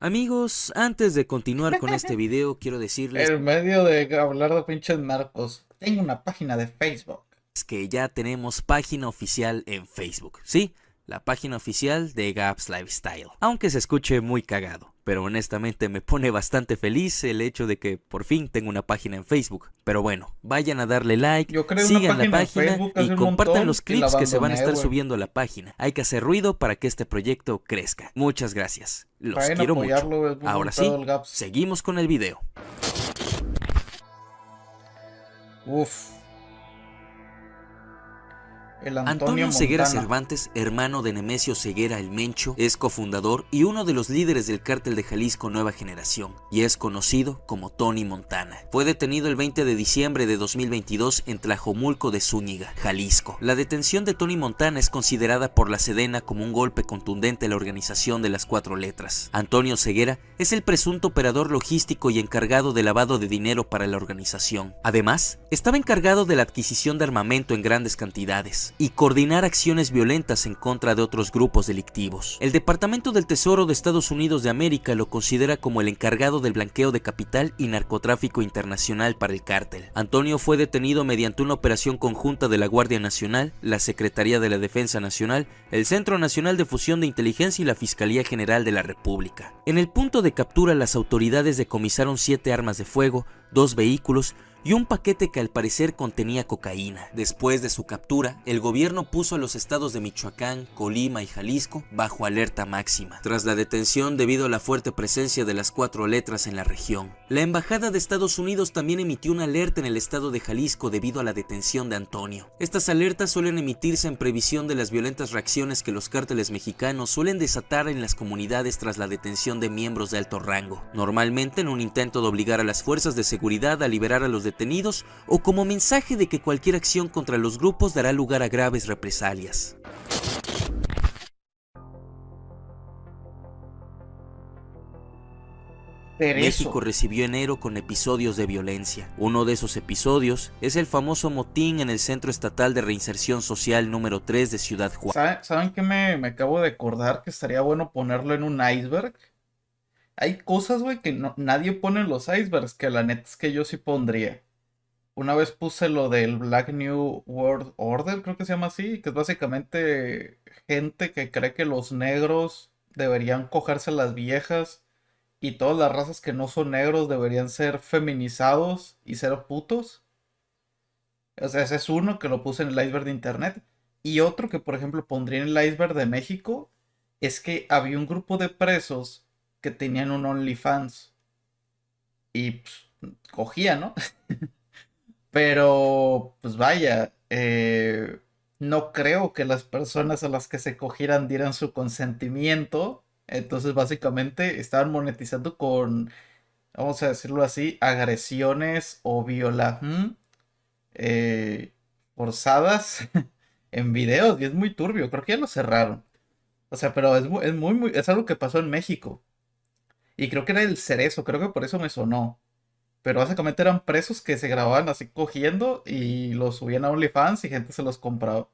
Amigos, antes de continuar con este video, quiero decirles En medio de hablar de pinches narcos, tengo una página de Facebook. que ya tenemos página oficial en Facebook. Sí, la página oficial de Gabs Lifestyle. Aunque se escuche muy cagado, pero honestamente me pone bastante feliz el hecho de que por fin tengo una página en Facebook. Pero bueno, vayan a darle like, sigan la página y compartan los clips que se van a estar subiendo a la página. Hay que hacer ruido para que este proyecto crezca. Muchas gracias. Los quiero mucho. Ahora sí, seguimos con el video. Antonio Ceguera Cervantes, hermano de Nemesio Ceguera el Mencho, es cofundador y uno de los líderes del cártel de Jalisco Nueva Generación, y es conocido como Tony Montana. Fue detenido el 20 de diciembre de 2022 en Tlajomulco de Zúñiga, Jalisco. La detención de Tony Montana es considerada por la Sedena como un golpe contundente a la organización de las 4 letras. Antonio Ceguera es el presunto operador logístico y encargado de lavado de dinero para la organización. Además, estaba encargado de la adquisición de armamento en grandes cantidades y coordinar acciones violentas en contra de otros grupos delictivos. El Departamento del Tesoro de Estados Unidos de América lo considera como el encargado del blanqueo de capital y narcotráfico internacional para el cártel. Antonio fue detenido mediante una operación conjunta de la Guardia Nacional, la Secretaría de la Defensa Nacional, el Centro Nacional de Fusión de Inteligencia y la Fiscalía General de la República. En el punto de captura, las autoridades decomisaron 7 armas de fuego, 2 vehículos y un paquete que al parecer contenía cocaína. Después de su captura, el gobierno puso a los estados de Michoacán, Colima y Jalisco bajo alerta máxima, tras la detención debido a la fuerte presencia de las 4 letras en la región. La Embajada de Estados Unidos también emitió una alerta en el estado de Jalisco debido a la detención de Antonio. Estas alertas suelen emitirse en previsión de las violentas reacciones que los cárteles mexicanos suelen desatar en las comunidades tras la detención de miembros de alto rango, normalmente en un intento de obligar a las fuerzas de seguridad a liberar a los detenidos o como mensaje de que cualquier acción contra los grupos dará lugar a graves represalias. Cerezo. México recibió enero con episodios de violencia. Uno de esos episodios es el famoso motín en el Centro Estatal de Reinserción Social número 3 de Ciudad Juárez. ¿Saben qué me acabo de acordar? Que estaría bueno ponerlo en un iceberg. Hay cosas, güey, que nadie pone en los icebergs, que la neta es que yo sí pondría. Una vez puse lo del Black New World Order, creo que se llama así, que es básicamente gente que cree que los negros deberían cogerse a las viejas y todas las razas que no son negros deberían ser feminizados y ser putos. O sea, ese es uno que lo puse en el iceberg de internet. Y otro que, por ejemplo, pondría en el iceberg de México es que había un grupo de presos que tenían un OnlyFans. Y pues, cogía, ¿no? Pero, pues vaya, no creo que las personas a las que se cogieran dieran su consentimiento. Entonces, básicamente, estaban monetizando con, vamos a decirlo así, agresiones o forzadas en videos. Y es muy turbio, creo que ya lo cerraron. O sea, pero es algo que pasó en México. Y creo que era el Cerezo, creo que por eso me sonó. Pero básicamente eran presos que se grababan así cogiendo y los subían a OnlyFans y gente se los compraba.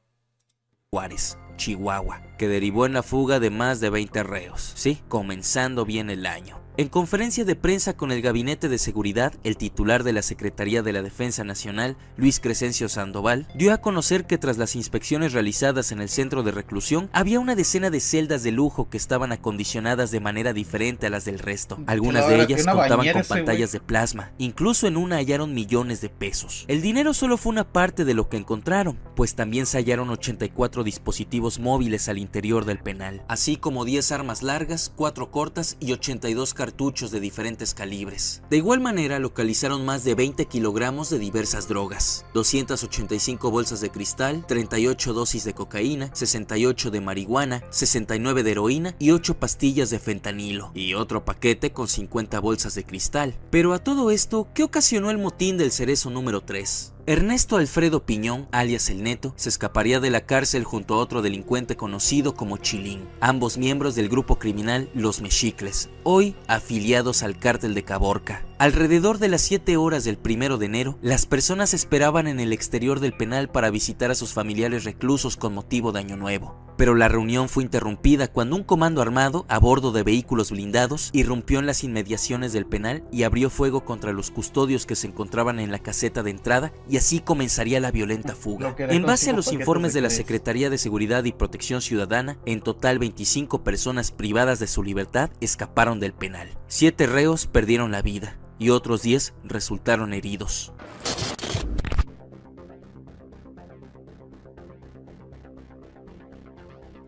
Juárez, Chihuahua, que derivó en la fuga de más de 20 reos. Sí, comenzando bien el año. En conferencia de prensa con el Gabinete de Seguridad, el titular de la Secretaría de la Defensa Nacional, Luis Crescencio Sandoval, dio a conocer que tras las inspecciones realizadas en el centro de reclusión, había una decena de celdas de lujo que estaban acondicionadas de manera diferente a las del resto. Algunas de ellas contaban con pantallas de plasma, incluso en una hallaron millones de pesos. El dinero solo fue una parte de lo que encontraron, pues también se hallaron 84 dispositivos móviles al interior del penal, así como 10 armas largas, 4 cortas y 82 cartuchos de diferentes calibres. De igual manera localizaron más de 20 kilogramos de diversas drogas, 285 bolsas de cristal, 38 dosis de cocaína, 68 de marihuana, 69 de heroína y 8 pastillas de fentanilo, y otro paquete con 50 bolsas de cristal. Pero a todo esto, ¿qué ocasionó el motín del Cerezo número 3? Ernesto Alfredo Piñón, alias El Neto, se escaparía de la cárcel junto a otro delincuente conocido como Chilín, ambos miembros del grupo criminal Los Mexicles, hoy afiliados al cártel de Caborca. Alrededor de las 7 horas del 1 de enero, las personas esperaban en el exterior del penal para visitar a sus familiares reclusos con motivo de Año Nuevo. Pero la reunión fue interrumpida cuando un comando armado, a bordo de vehículos blindados, irrumpió en las inmediaciones del penal y abrió fuego contra los custodios que se encontraban en la caseta de entrada, y así comenzaría la violenta fuga. En base a los informes de la Secretaría de Seguridad y Protección Ciudadana, en total 25 personas privadas de su libertad escaparon del penal. 7 reos perdieron la vida y otros 10 resultaron heridos.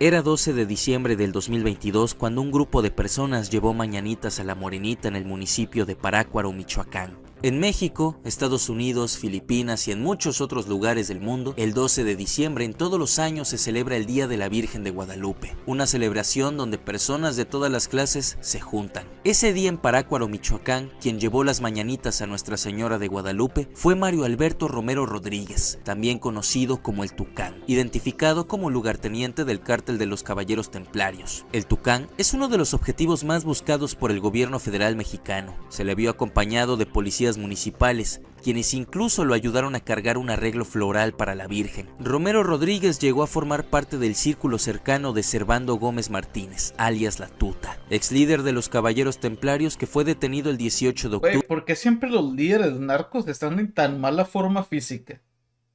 Era 12 de diciembre del 2022 cuando un grupo de personas llevó mañanitas a la Morenita en el municipio de Parácuaro, Michoacán. En México, Estados Unidos, Filipinas y en muchos otros lugares del mundo, el 12 de diciembre en todos los años se celebra el Día de la Virgen de Guadalupe, una celebración donde personas de todas las clases se juntan. Ese día en Parácuaro, Michoacán, quien llevó las mañanitas a Nuestra Señora de Guadalupe fue Mario Alberto Romero Rodríguez, también conocido como el Tucán, identificado como lugarteniente del cártel de los Caballeros Templarios. El Tucán es uno de los objetivos más buscados por el gobierno federal mexicano. Se le vio acompañado de policías municipales, quienes incluso lo ayudaron a cargar un arreglo floral para la Virgen. Romero Rodríguez llegó a formar parte del círculo cercano de Servando Gómez Martínez, alias La Tuta, ex líder de los Caballeros Templarios que fue detenido el 18 de octubre. Güey, ¿por qué siempre los líderes narcos están en tan mala forma física?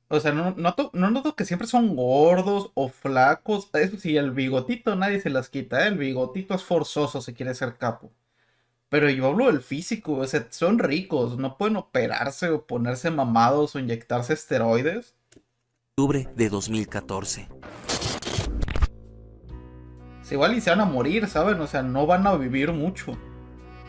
O sea, no noto que siempre son gordos o flacos. Eso sí, el bigotito nadie se las quita, ¿eh? El bigotito es forzoso si quiere ser capo. Pero yo hablo del físico, o sea, son ricos, no pueden operarse o ponerse mamados o inyectarse esteroides. De 2014. Igual y se van a morir, ¿saben? O sea, no van a vivir mucho.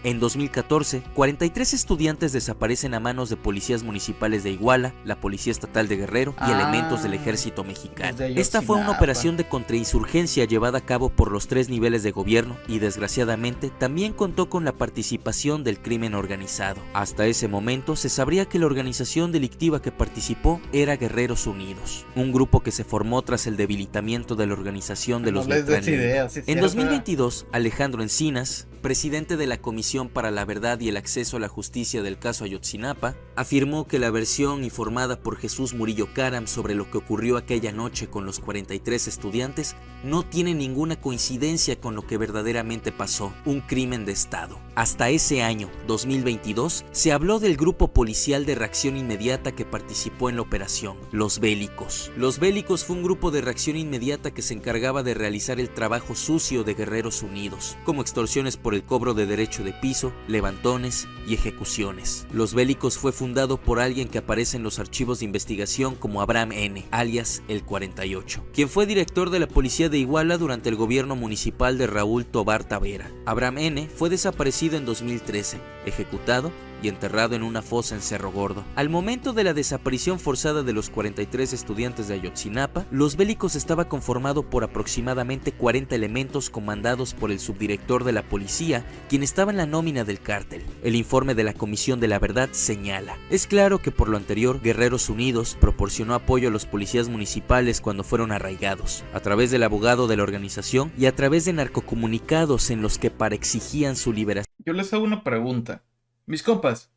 En 2014, 43 estudiantes desaparecen a manos de policías municipales de Iguala, la Policía Estatal de Guerrero y elementos del Ejército Mexicano. Esta fue una operación de contrainsurgencia llevada a cabo por los 3 niveles de gobierno y desgraciadamente también contó con la participación del crimen organizado. Hasta ese momento se sabría que la organización delictiva que participó era Guerreros Unidos, un grupo que se formó tras el debilitamiento de la organización de los Beltrán Leiva. En 2022, Alejandro Encinas, presidente de la Comisión para la Verdad y el Acceso a la Justicia del caso Ayotzinapa, afirmó que la versión informada por Jesús Murillo Caram sobre lo que ocurrió aquella noche con los 43 estudiantes no tiene ninguna coincidencia con lo que verdaderamente pasó, un crimen de Estado. Hasta ese año, 2022, se habló del grupo policial de reacción inmediata que participó en la operación, Los Bélicos. Los Bélicos fue un grupo de reacción inmediata que se encargaba de realizar el trabajo sucio de Guerreros Unidos, como extorsiones por el cobro de derecho de piso, levantones y ejecuciones. Los Bélicos fue fundado por alguien que aparece en los archivos de investigación como Abraham N., alias el 48, quien fue director de la policía de Iguala durante el gobierno municipal de Raúl Tobar Tavera. Abraham N. fue desaparecido en 2013, ejecutado y enterrado en una fosa en Cerro Gordo. Al momento de la desaparición forzada de los 43 estudiantes de Ayotzinapa, Los Bélicos estaba conformado por aproximadamente 40 elementos comandados por el subdirector de la policía, quien estaba en la nómina del cártel. El informe de la Comisión de la Verdad señala: es claro que por lo anterior, Guerreros Unidos proporcionó apoyo a los policías municipales cuando fueron arraigados, a través del abogado de la organización y a través de narcocomunicados en los que exigían su liberación. Yo les hago una pregunta. Mis compas,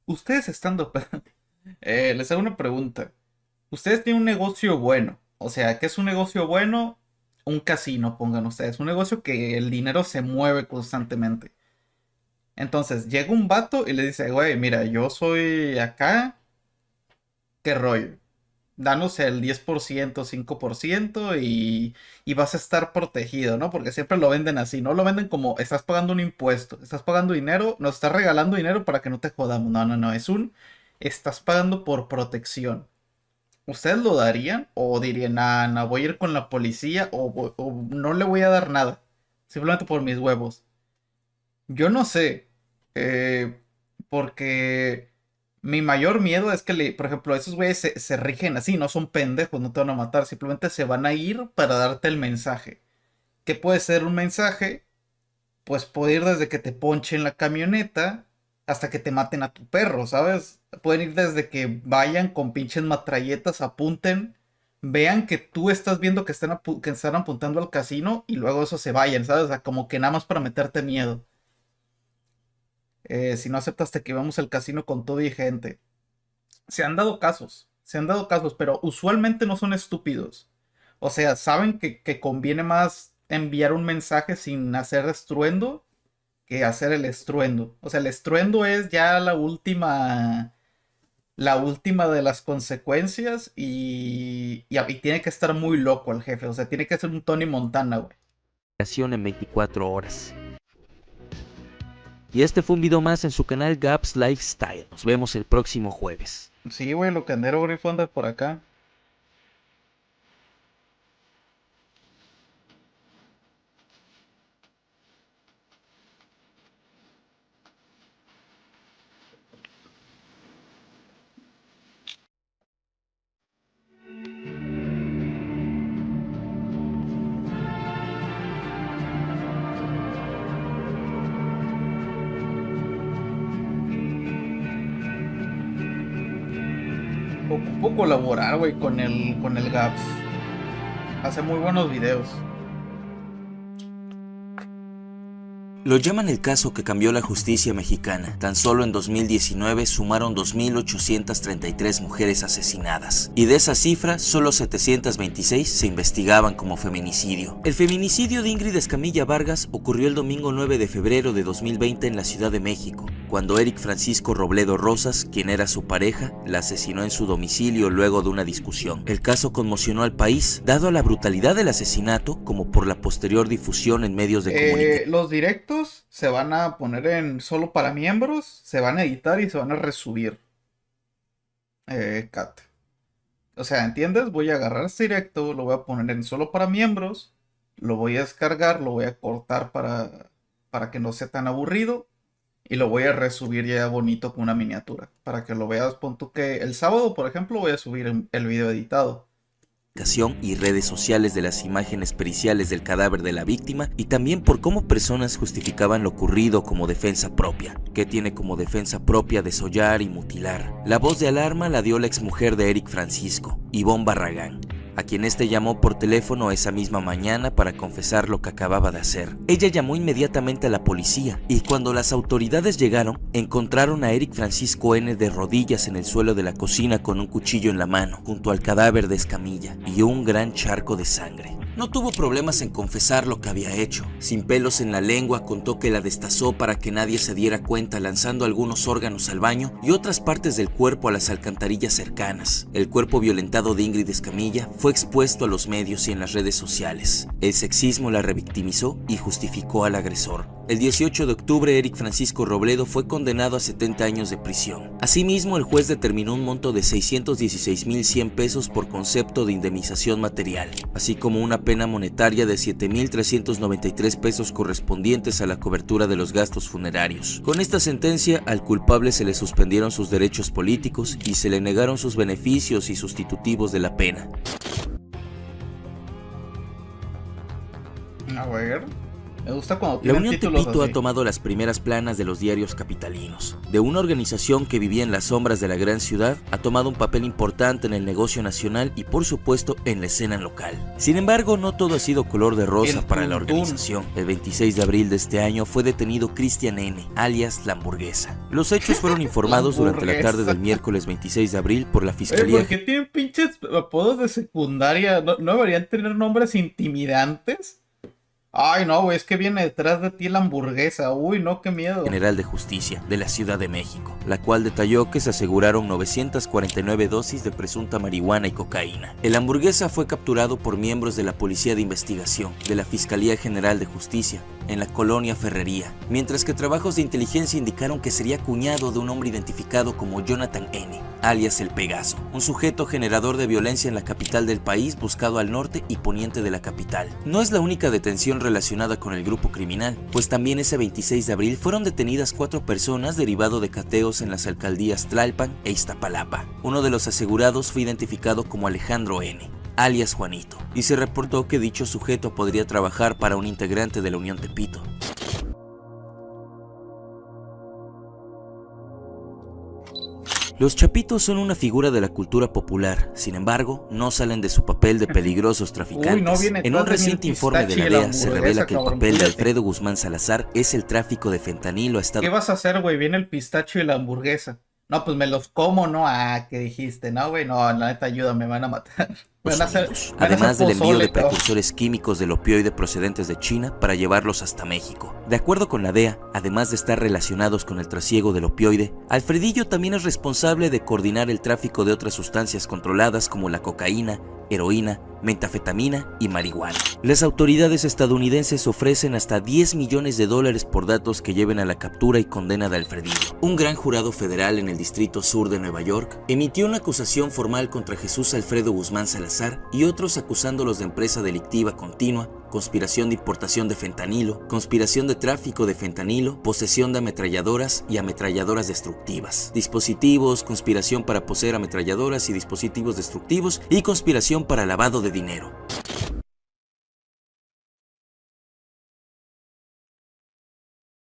ustedes estando... les hago una pregunta. Ustedes tienen un negocio bueno. O sea, ¿qué es un negocio bueno? Un casino, pongan ustedes. Un negocio que el dinero se mueve constantemente. Entonces, llega un vato y le dice, güey, mira, yo soy acá. ¿Qué rollo? Danos el 10%, 5% y vas a estar protegido, ¿no? Porque siempre lo venden así, no lo venden como estás pagando un impuesto, estás pagando dinero, nos estás regalando dinero para que no te jodamos. No, estás pagando por protección. ¿Ustedes lo darían? ¿O dirían, no, voy a ir con la policía o no le voy a dar nada? Simplemente por mis huevos. Yo no sé, porque... mi mayor miedo es que, por ejemplo, esos güeyes se rigen así, no son pendejos, no te van a matar, simplemente se van a ir para darte el mensaje. ¿Qué puede ser un mensaje? Pues puede ir desde que te ponchen la camioneta hasta que te maten a tu perro, ¿sabes? Pueden ir desde que vayan con pinches matralletas, apunten, vean que tú estás viendo que están apuntando al casino y luego eso se vayan, ¿sabes? O sea, como que nada más para meterte miedo. Si no aceptaste que vamos al casino con todo y gente. Se han dado casos, pero usualmente no son estúpidos. O sea, saben que conviene más enviar un mensaje sin hacer estruendo que hacer el estruendo. O sea, el estruendo es ya la última de las consecuencias y tiene que estar muy loco el jefe. O sea, tiene que ser un Tony Montana, güey. En 24 horas. Y este fue un video más en su canal Gaps Lifestyle. Nos vemos el próximo jueves. Sí, güey, lo candero grifo anda por acá. Ocupo colaborar, güey, con el Gaps. Hace muy buenos videos. Lo llaman el caso que cambió la justicia mexicana. Tan solo en 2019 sumaron 2.833 mujeres asesinadas. Y de esa cifra, solo 726 se investigaban como feminicidio. El feminicidio de Ingrid Escamilla Vargas ocurrió el domingo 9 de febrero de 2020 en la Ciudad de México, cuando Eric Francisco Robledo Rosas, quien era su pareja, la asesinó en su domicilio luego de una discusión. El caso conmocionó al país, dado a la brutalidad del asesinato, como por la posterior difusión en medios de comunicación. Los directos se van a poner en solo para miembros, se van a editar y se van a resubir. Kat. O sea, ¿entiendes? Voy a agarrar este directo, lo voy a poner en solo para miembros, lo voy a descargar, lo voy a cortar para que no sea tan aburrido y lo voy a resubir ya bonito con una miniatura. Para que lo veas, pon tú que el sábado, por ejemplo, voy a subir el video editado. Y redes sociales de las imágenes periciales del cadáver de la víctima y también por cómo personas justificaban lo ocurrido como defensa propia. ¿Qué tiene como defensa propia desollar y mutilar? La voz de alarma la dio la exmujer de Eric Francisco, Ivonne Barragán, a quien este llamó por teléfono esa misma mañana para confesar lo que acababa de hacer. Ella llamó inmediatamente a la policía y cuando las autoridades llegaron, encontraron a Eric Francisco N. de rodillas en el suelo de la cocina con un cuchillo en la mano, junto al cadáver de Escamilla y un gran charco de sangre. No tuvo problemas en confesar lo que había hecho. Sin pelos en la lengua, contó que la destazó para que nadie se diera cuenta, lanzando algunos órganos al baño y otras partes del cuerpo a las alcantarillas cercanas. El cuerpo violentado de Ingrid Escamilla fue expuesto a los medios y en las redes sociales. El sexismo la revictimizó y justificó al agresor. El 18 de octubre, Eric Francisco Robledo fue condenado a 70 años de prisión. Asimismo, el juez determinó un monto de 616,100 pesos por concepto de indemnización material, así como una pena monetaria de 7,393 pesos correspondientes a la cobertura de los gastos funerarios. Con esta sentencia, al culpable se le suspendieron sus derechos políticos y se le negaron sus beneficios y sustitutivos de la pena. A ver. Me gusta cuando La tienen Unión títulos Tepito así. ha tomado las primeras planas de los diarios capitalinos. De una organización que vivía en las sombras de la gran ciudad, ha tomado un papel importante en el negocio nacional y por supuesto en la escena local. Sin embargo, no todo ha sido color de rosa para la organización. El 26 de abril de este año fue detenido Cristian N., alias La Hamburguesa. Los hechos fueron informados durante la tarde del miércoles 26 de abril por la Fiscalía. ¿Por qué tienen pinches apodos de secundaria? ¿No deberían tener nombres intimidantes? Ay, no, güey, es que viene detrás de ti la hamburguesa. Uy, no, qué miedo. General de Justicia de la Ciudad de México, la cual detalló que se aseguraron 949 dosis de presunta marihuana y cocaína. El Hamburguesa fue capturado por miembros de la Policía de Investigación de la Fiscalía General de Justicia en la colonia Ferrería, mientras que trabajos de inteligencia indicaron que sería cuñado de un hombre identificado como Jonathan N., alias El Pegaso, un sujeto generador de violencia en la capital del país, buscado al norte y poniente de la capital. No es la única detención relacionada con el grupo criminal, pues también ese 26 de abril fueron detenidas 4 personas derivado de cateos en las alcaldías Tlalpan e Iztapalapa. Uno de los asegurados fue identificado como Alejandro N., alias Juanito, y se reportó que dicho sujeto podría trabajar para un integrante de la Unión Tepito. Los chapitos son una figura de la cultura popular, sin embargo, no salen de su papel de peligrosos traficantes. En un reciente informe de la DEA se revela que el papel de Alfredo Guzmán Salazar es el tráfico de fentanilo a Estados Unidos. ¿Qué vas a hacer, güey? Viene el pistacho y la hamburguesa. No, pues me los como, ¿no? Ah, ¿qué dijiste? No, güey, no, la neta ayuda, me van a matar. Además del envío de precursores químicos del opioide procedentes de China para llevarlos hasta México. De acuerdo con la DEA, además de estar relacionados con el trasiego del opioide, Alfredillo también es responsable de coordinar el tráfico de otras sustancias controladas como la cocaína, heroína, metafetamina y marihuana. Las autoridades estadounidenses ofrecen hasta $10 millones por datos que lleven a la captura y condena de Alfredillo. Un gran jurado federal en el Distrito Sur de Nueva York emitió una acusación formal contra Jesús Alfredo Guzmán Salazar y otros acusándolos de empresa delictiva continua, conspiración de importación de fentanilo, conspiración de tráfico de fentanilo, posesión de ametralladoras y ametralladoras destructivas, dispositivos, conspiración para poseer ametralladoras y dispositivos destructivos y conspiración para lavado de dinero.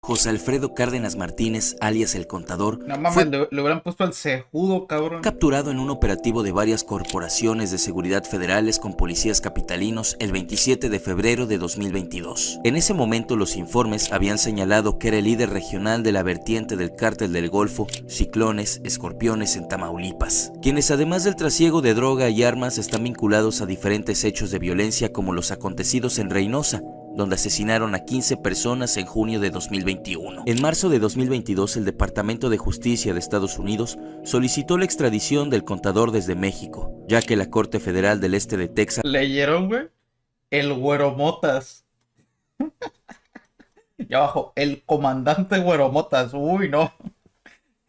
José Alfredo Cárdenas Martínez, alias El Contador, no mames, fue le hubieran puesto el cejudo, cabrón. capturado en un operativo de varias corporaciones de seguridad federales con policías capitalinos el 27 de febrero de 2022. En ese momento los informes habían señalado que era el líder regional de la vertiente del Cártel del Golfo, Ciclones, Escorpiones en Tamaulipas, quienes además del trasiego de droga y armas están vinculados a diferentes hechos de violencia como los acontecidos en Reynosa, donde asesinaron a 15 personas en junio de 2021. En marzo de 2022, el Departamento de Justicia de Estados Unidos solicitó la extradición del Contador desde México, ya que la Corte Federal del Este de Texas ¿Leyeron, güey? El Güeromotas. Y abajo, el comandante Güeromotas. Uy, no.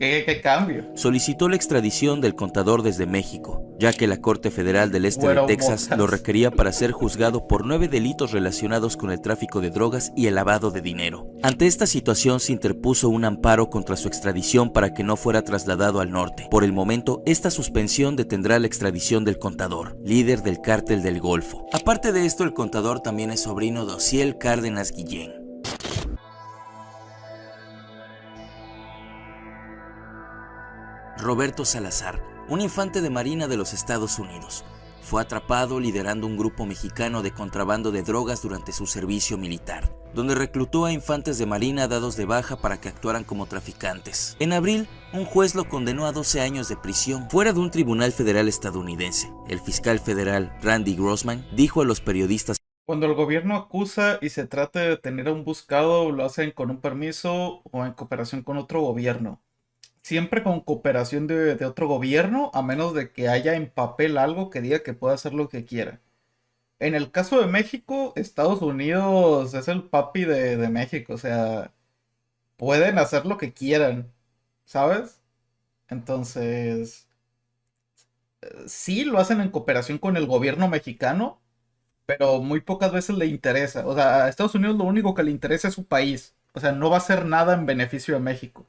¿Qué cambio? solicitó la extradición del Contador desde México, ya que la Corte Federal del Este de Texas lo requería para ser juzgado por 9 delitos relacionados con el tráfico de drogas y el lavado de dinero. Ante esta situación se interpuso un amparo contra su extradición para que no fuera trasladado al norte. Por el momento, esta suspensión detendrá la extradición del Contador, líder del Cártel del Golfo. Aparte de esto, el Contador también es sobrino de Ociel Cárdenas Guillén. Roberto Salazar, un infante de marina de los Estados Unidos. Fue atrapado liderando un grupo mexicano de contrabando de drogas durante su servicio militar, donde reclutó a infantes de marina dados de baja para que actuaran como traficantes. En abril, un juez lo condenó a 12 años de prisión fuera de un tribunal federal estadounidense. El fiscal federal Randy Grossman dijo a los periodistas: Cuando el gobierno acusa y se trata de detener a un buscado, lo hacen con un permiso o en cooperación con otro gobierno. Siempre con cooperación de otro gobierno, a menos de que haya en papel algo que diga que puede hacer lo que quiera. En el caso de México, Estados Unidos es el papi de México, o sea, pueden hacer lo que quieran, ¿sabes? Entonces, sí lo hacen en cooperación con el gobierno mexicano, pero muy pocas veces le interesa. O sea, a Estados Unidos lo único que le interesa es su país. O sea, no va a hacer nada en beneficio de México.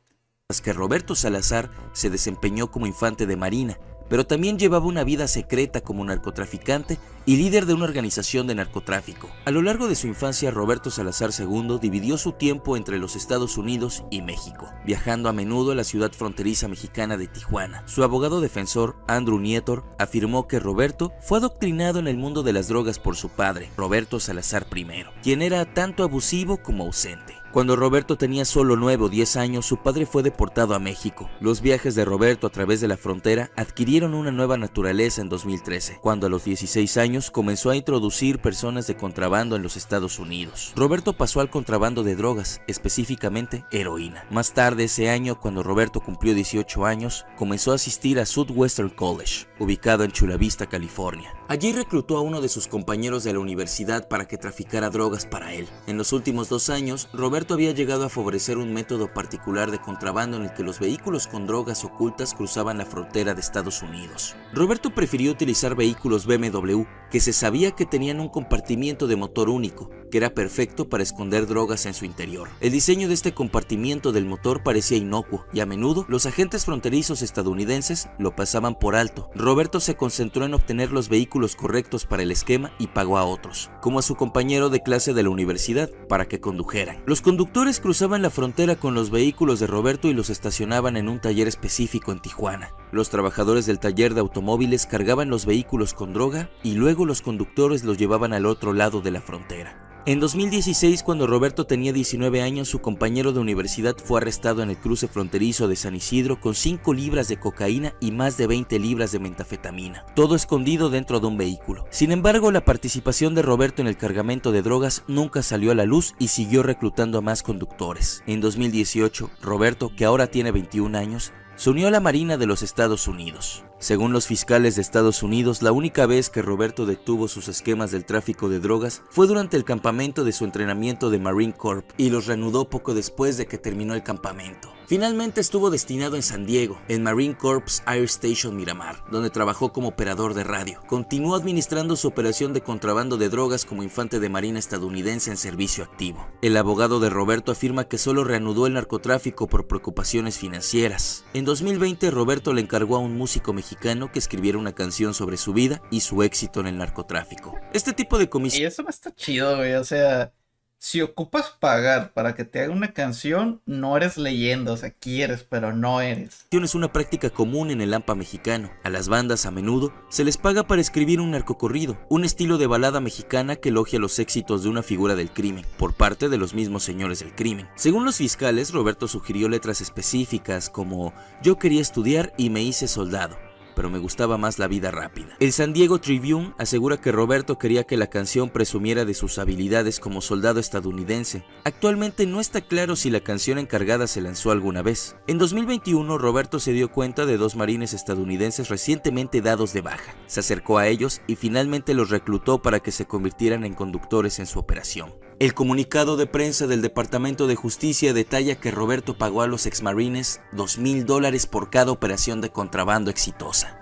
que Roberto Salazar se desempeñó como infante de marina, pero también llevaba una vida secreta como narcotraficante y líder de una organización de narcotráfico. A lo largo de su infancia, Roberto Salazar II dividió su tiempo entre los Estados Unidos y México, viajando a menudo a la ciudad fronteriza mexicana de Tijuana. Su abogado defensor, Andrew Nietor, afirmó que Roberto fue adoctrinado en el mundo de las drogas por su padre, Roberto Salazar I, quien era tanto abusivo como ausente. Cuando Roberto tenía solo 9 o 10 años, su padre fue deportado a México. Los viajes de Roberto a través de la frontera adquirieron una nueva naturaleza en 2013, cuando a los 16 años comenzó a introducir personas de contrabando en los Estados Unidos. Roberto pasó al contrabando de drogas, específicamente heroína. Más tarde ese año, cuando Roberto cumplió 18 años, comenzó a asistir a Southwestern College, ubicado en Chula Vista, California. Allí reclutó a uno de sus compañeros de la universidad para que traficara drogas para él. En los últimos 2 años, Roberto había llegado a favorecer un método particular de contrabando en el que los vehículos con drogas ocultas cruzaban la frontera de Estados Unidos. Roberto prefirió utilizar vehículos BMW que se sabía que tenían un compartimiento de motor único, que era perfecto para esconder drogas en su interior. El diseño de este compartimiento del motor parecía inocuo y a menudo los agentes fronterizos estadounidenses lo pasaban por alto. Roberto se concentró en obtener los vehículos correctos para el esquema y pagó a otros, como a su compañero de clase de la universidad, para que condujeran. Los conductores cruzaban la frontera con los vehículos de Roberto y los estacionaban en un taller específico en Tijuana. Los trabajadores del taller de automóviles cargaban los vehículos con droga y luego los conductores los llevaban al otro lado de la frontera. En 2016, cuando Roberto tenía 19 años, su compañero de universidad fue arrestado en el cruce fronterizo de San Isidro con 5 libras de cocaína y más de 20 libras de metafetamina, todo escondido dentro de un vehículo. Sin embargo, la participación de Roberto en el cargamento de drogas nunca salió a la luz y siguió reclutando a más conductores. En 2018, Roberto, que ahora tiene 21 años, se unió a la Marina de los Estados Unidos. Según los fiscales de Estados Unidos, la única vez que Roberto detuvo sus esquemas del tráfico de drogas fue durante el campamento de su entrenamiento de Marine Corps y los reanudó poco después de que terminó el campamento. Finalmente estuvo destinado en San Diego, en Marine Corps Air Station Miramar, donde trabajó como operador de radio. Continuó administrando su operación de contrabando de drogas como infante de marina estadounidense en servicio activo. El abogado de Roberto afirma que solo reanudó el narcotráfico por preocupaciones financieras. En 2020, Roberto le encargó a un músico mexicano que escribiera una canción sobre su vida y su éxito en el narcotráfico. Este tipo de Y eso no está chido, güey. O sea, si ocupas pagar para que te haga una canción, no eres leyenda. O sea, quieres, pero no eres. es una práctica común en el AMPA mexicano. A las bandas a menudo se les paga para escribir un narcocorrido, un estilo de balada mexicana que elogia los éxitos de una figura del crimen, por parte de los mismos señores del crimen. Según los fiscales, Roberto sugirió letras específicas como "Yo quería estudiar y me hice soldado, pero me gustaba más la vida rápida". El San Diego Tribune asegura que Roberto quería que la canción presumiera de sus habilidades como soldado estadounidense. Actualmente no está claro si la canción encargada se lanzó alguna vez. En 2021, Roberto se dio cuenta de 2 marines estadounidenses recientemente dados de baja. Se acercó a ellos y finalmente los reclutó para que se convirtieran en conductores en su operación. El comunicado de prensa del Departamento de Justicia detalla que Roberto pagó a los exmarines $2,000 por cada operación de contrabando exitosa.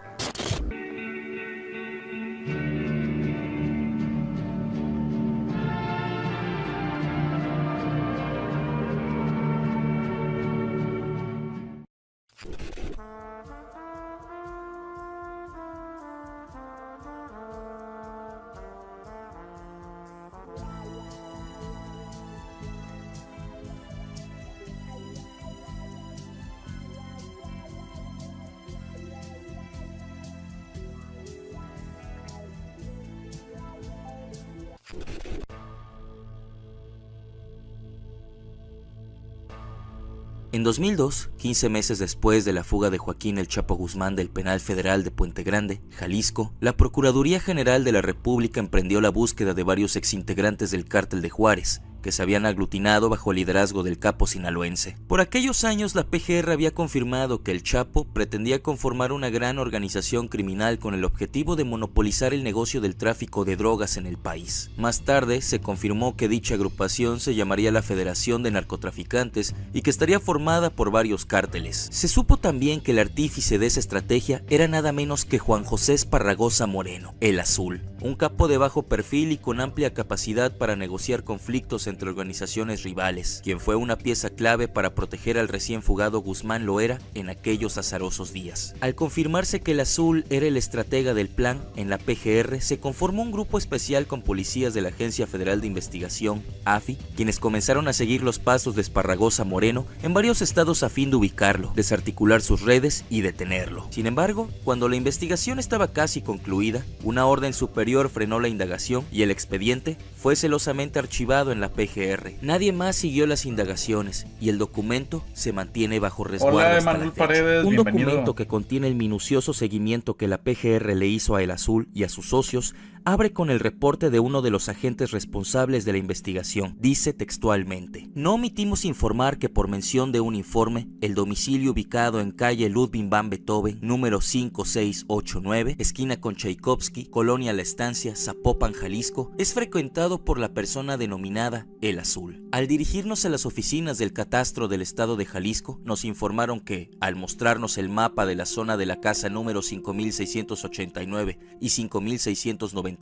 En 2002, 15 meses después de la fuga de Joaquín El Chapo Guzmán del Penal Federal de Puente Grande, Jalisco, la Procuraduría General de la República emprendió la búsqueda de varios exintegrantes del Cártel de Juárez, que se habían aglutinado bajo el liderazgo del capo sinaloense. Por aquellos años, la PGR había confirmado que el Chapo pretendía conformar una gran organización criminal con el objetivo de monopolizar el negocio del tráfico de drogas en el país. Más tarde, se confirmó que dicha agrupación se llamaría la Federación de Narcotraficantes y que estaría formada por varios cárteles. Se supo también que el artífice de esa estrategia era nada menos que Juan José Esparragosa Moreno, el Azul, un capo de bajo perfil y con amplia capacidad para negociar conflictos entre organizaciones rivales, quien fue una pieza clave para proteger al recién fugado Guzmán Loera en aquellos azarosos días. Al confirmarse que el Azul era el estratega del plan, en la PGR se conformó un grupo especial con policías de la Agencia Federal de Investigación, AFI, quienes comenzaron a seguir los pasos de Esparragosa Moreno en varios estados a fin de ubicarlo, desarticular sus redes y detenerlo. Sin embargo, cuando la investigación estaba casi concluida, una orden superior frenó la indagación y el expediente fue celosamente archivado en la PGR. Nadie más siguió las indagaciones y el documento se mantiene bajo resguardo. Hola, hasta Emanuel la fecha. Paredes, Un bienvenido. documento que contiene el minucioso seguimiento que la PGR le hizo a El Azul y a sus socios abre con el reporte de uno de los agentes responsables de la investigación. Dice textualmente: no omitimos informar que por mención de un informe, el domicilio ubicado en calle Ludwig van Beethoven, número 5689, esquina con Tchaikovsky, Colonia La Estancia, Zapopan, Jalisco, es frecuentado por la persona denominada El Azul. Al dirigirnos a las oficinas del catastro del estado de Jalisco, nos informaron que, al mostrarnos el mapa de la zona de la casa número 5689 y 5691,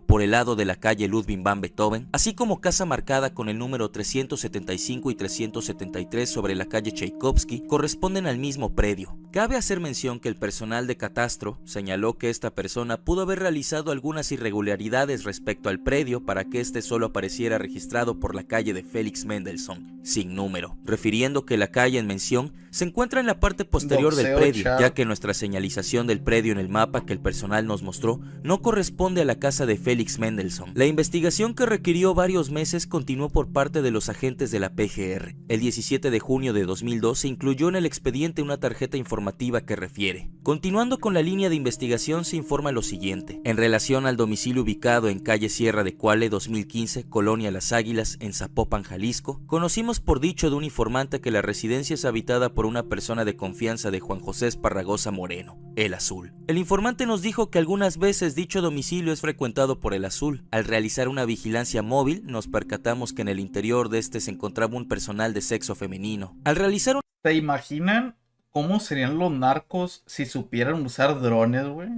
por el lado de la calle Ludwig van Beethoven, así como casa marcada con el número 375 y 373 sobre la calle Tchaikovsky, corresponden al mismo predio. Cabe hacer mención que el personal de catastro señaló que esta persona pudo haber realizado algunas irregularidades respecto al predio para que este solo apareciera registrado por la calle de Félix Mendelssohn, sin número, refiriendo que la calle en mención se encuentra en la parte posterior del predio, ya que nuestra señalización del predio en el mapa que el personal nos mostró no corresponde a la casa de Félix Mendelssohn. La investigación, que requirió varios meses, continuó por parte de los agentes de la PGR. El 17 de junio de 2002 se incluyó en el expediente una tarjeta informativa que refiere: continuando con la línea de investigación, se informa lo siguiente. En relación al domicilio ubicado en calle Sierra de Cuale 2015, Colonia Las Águilas, en Zapopan, Jalisco, conocimos por dicho de un informante que la residencia es habitada por una persona de confianza de Juan José Esparragosa Moreno, el Azul. El informante nos dijo que algunas veces dicho domicilio es frecuentado por el Azul. Al realizar una vigilancia móvil, nos percatamos que en el interior de este se encontraba un personal de sexo femenino. Al realizar ¿Se imaginan cómo serían los narcos si supieran usar drones, güey?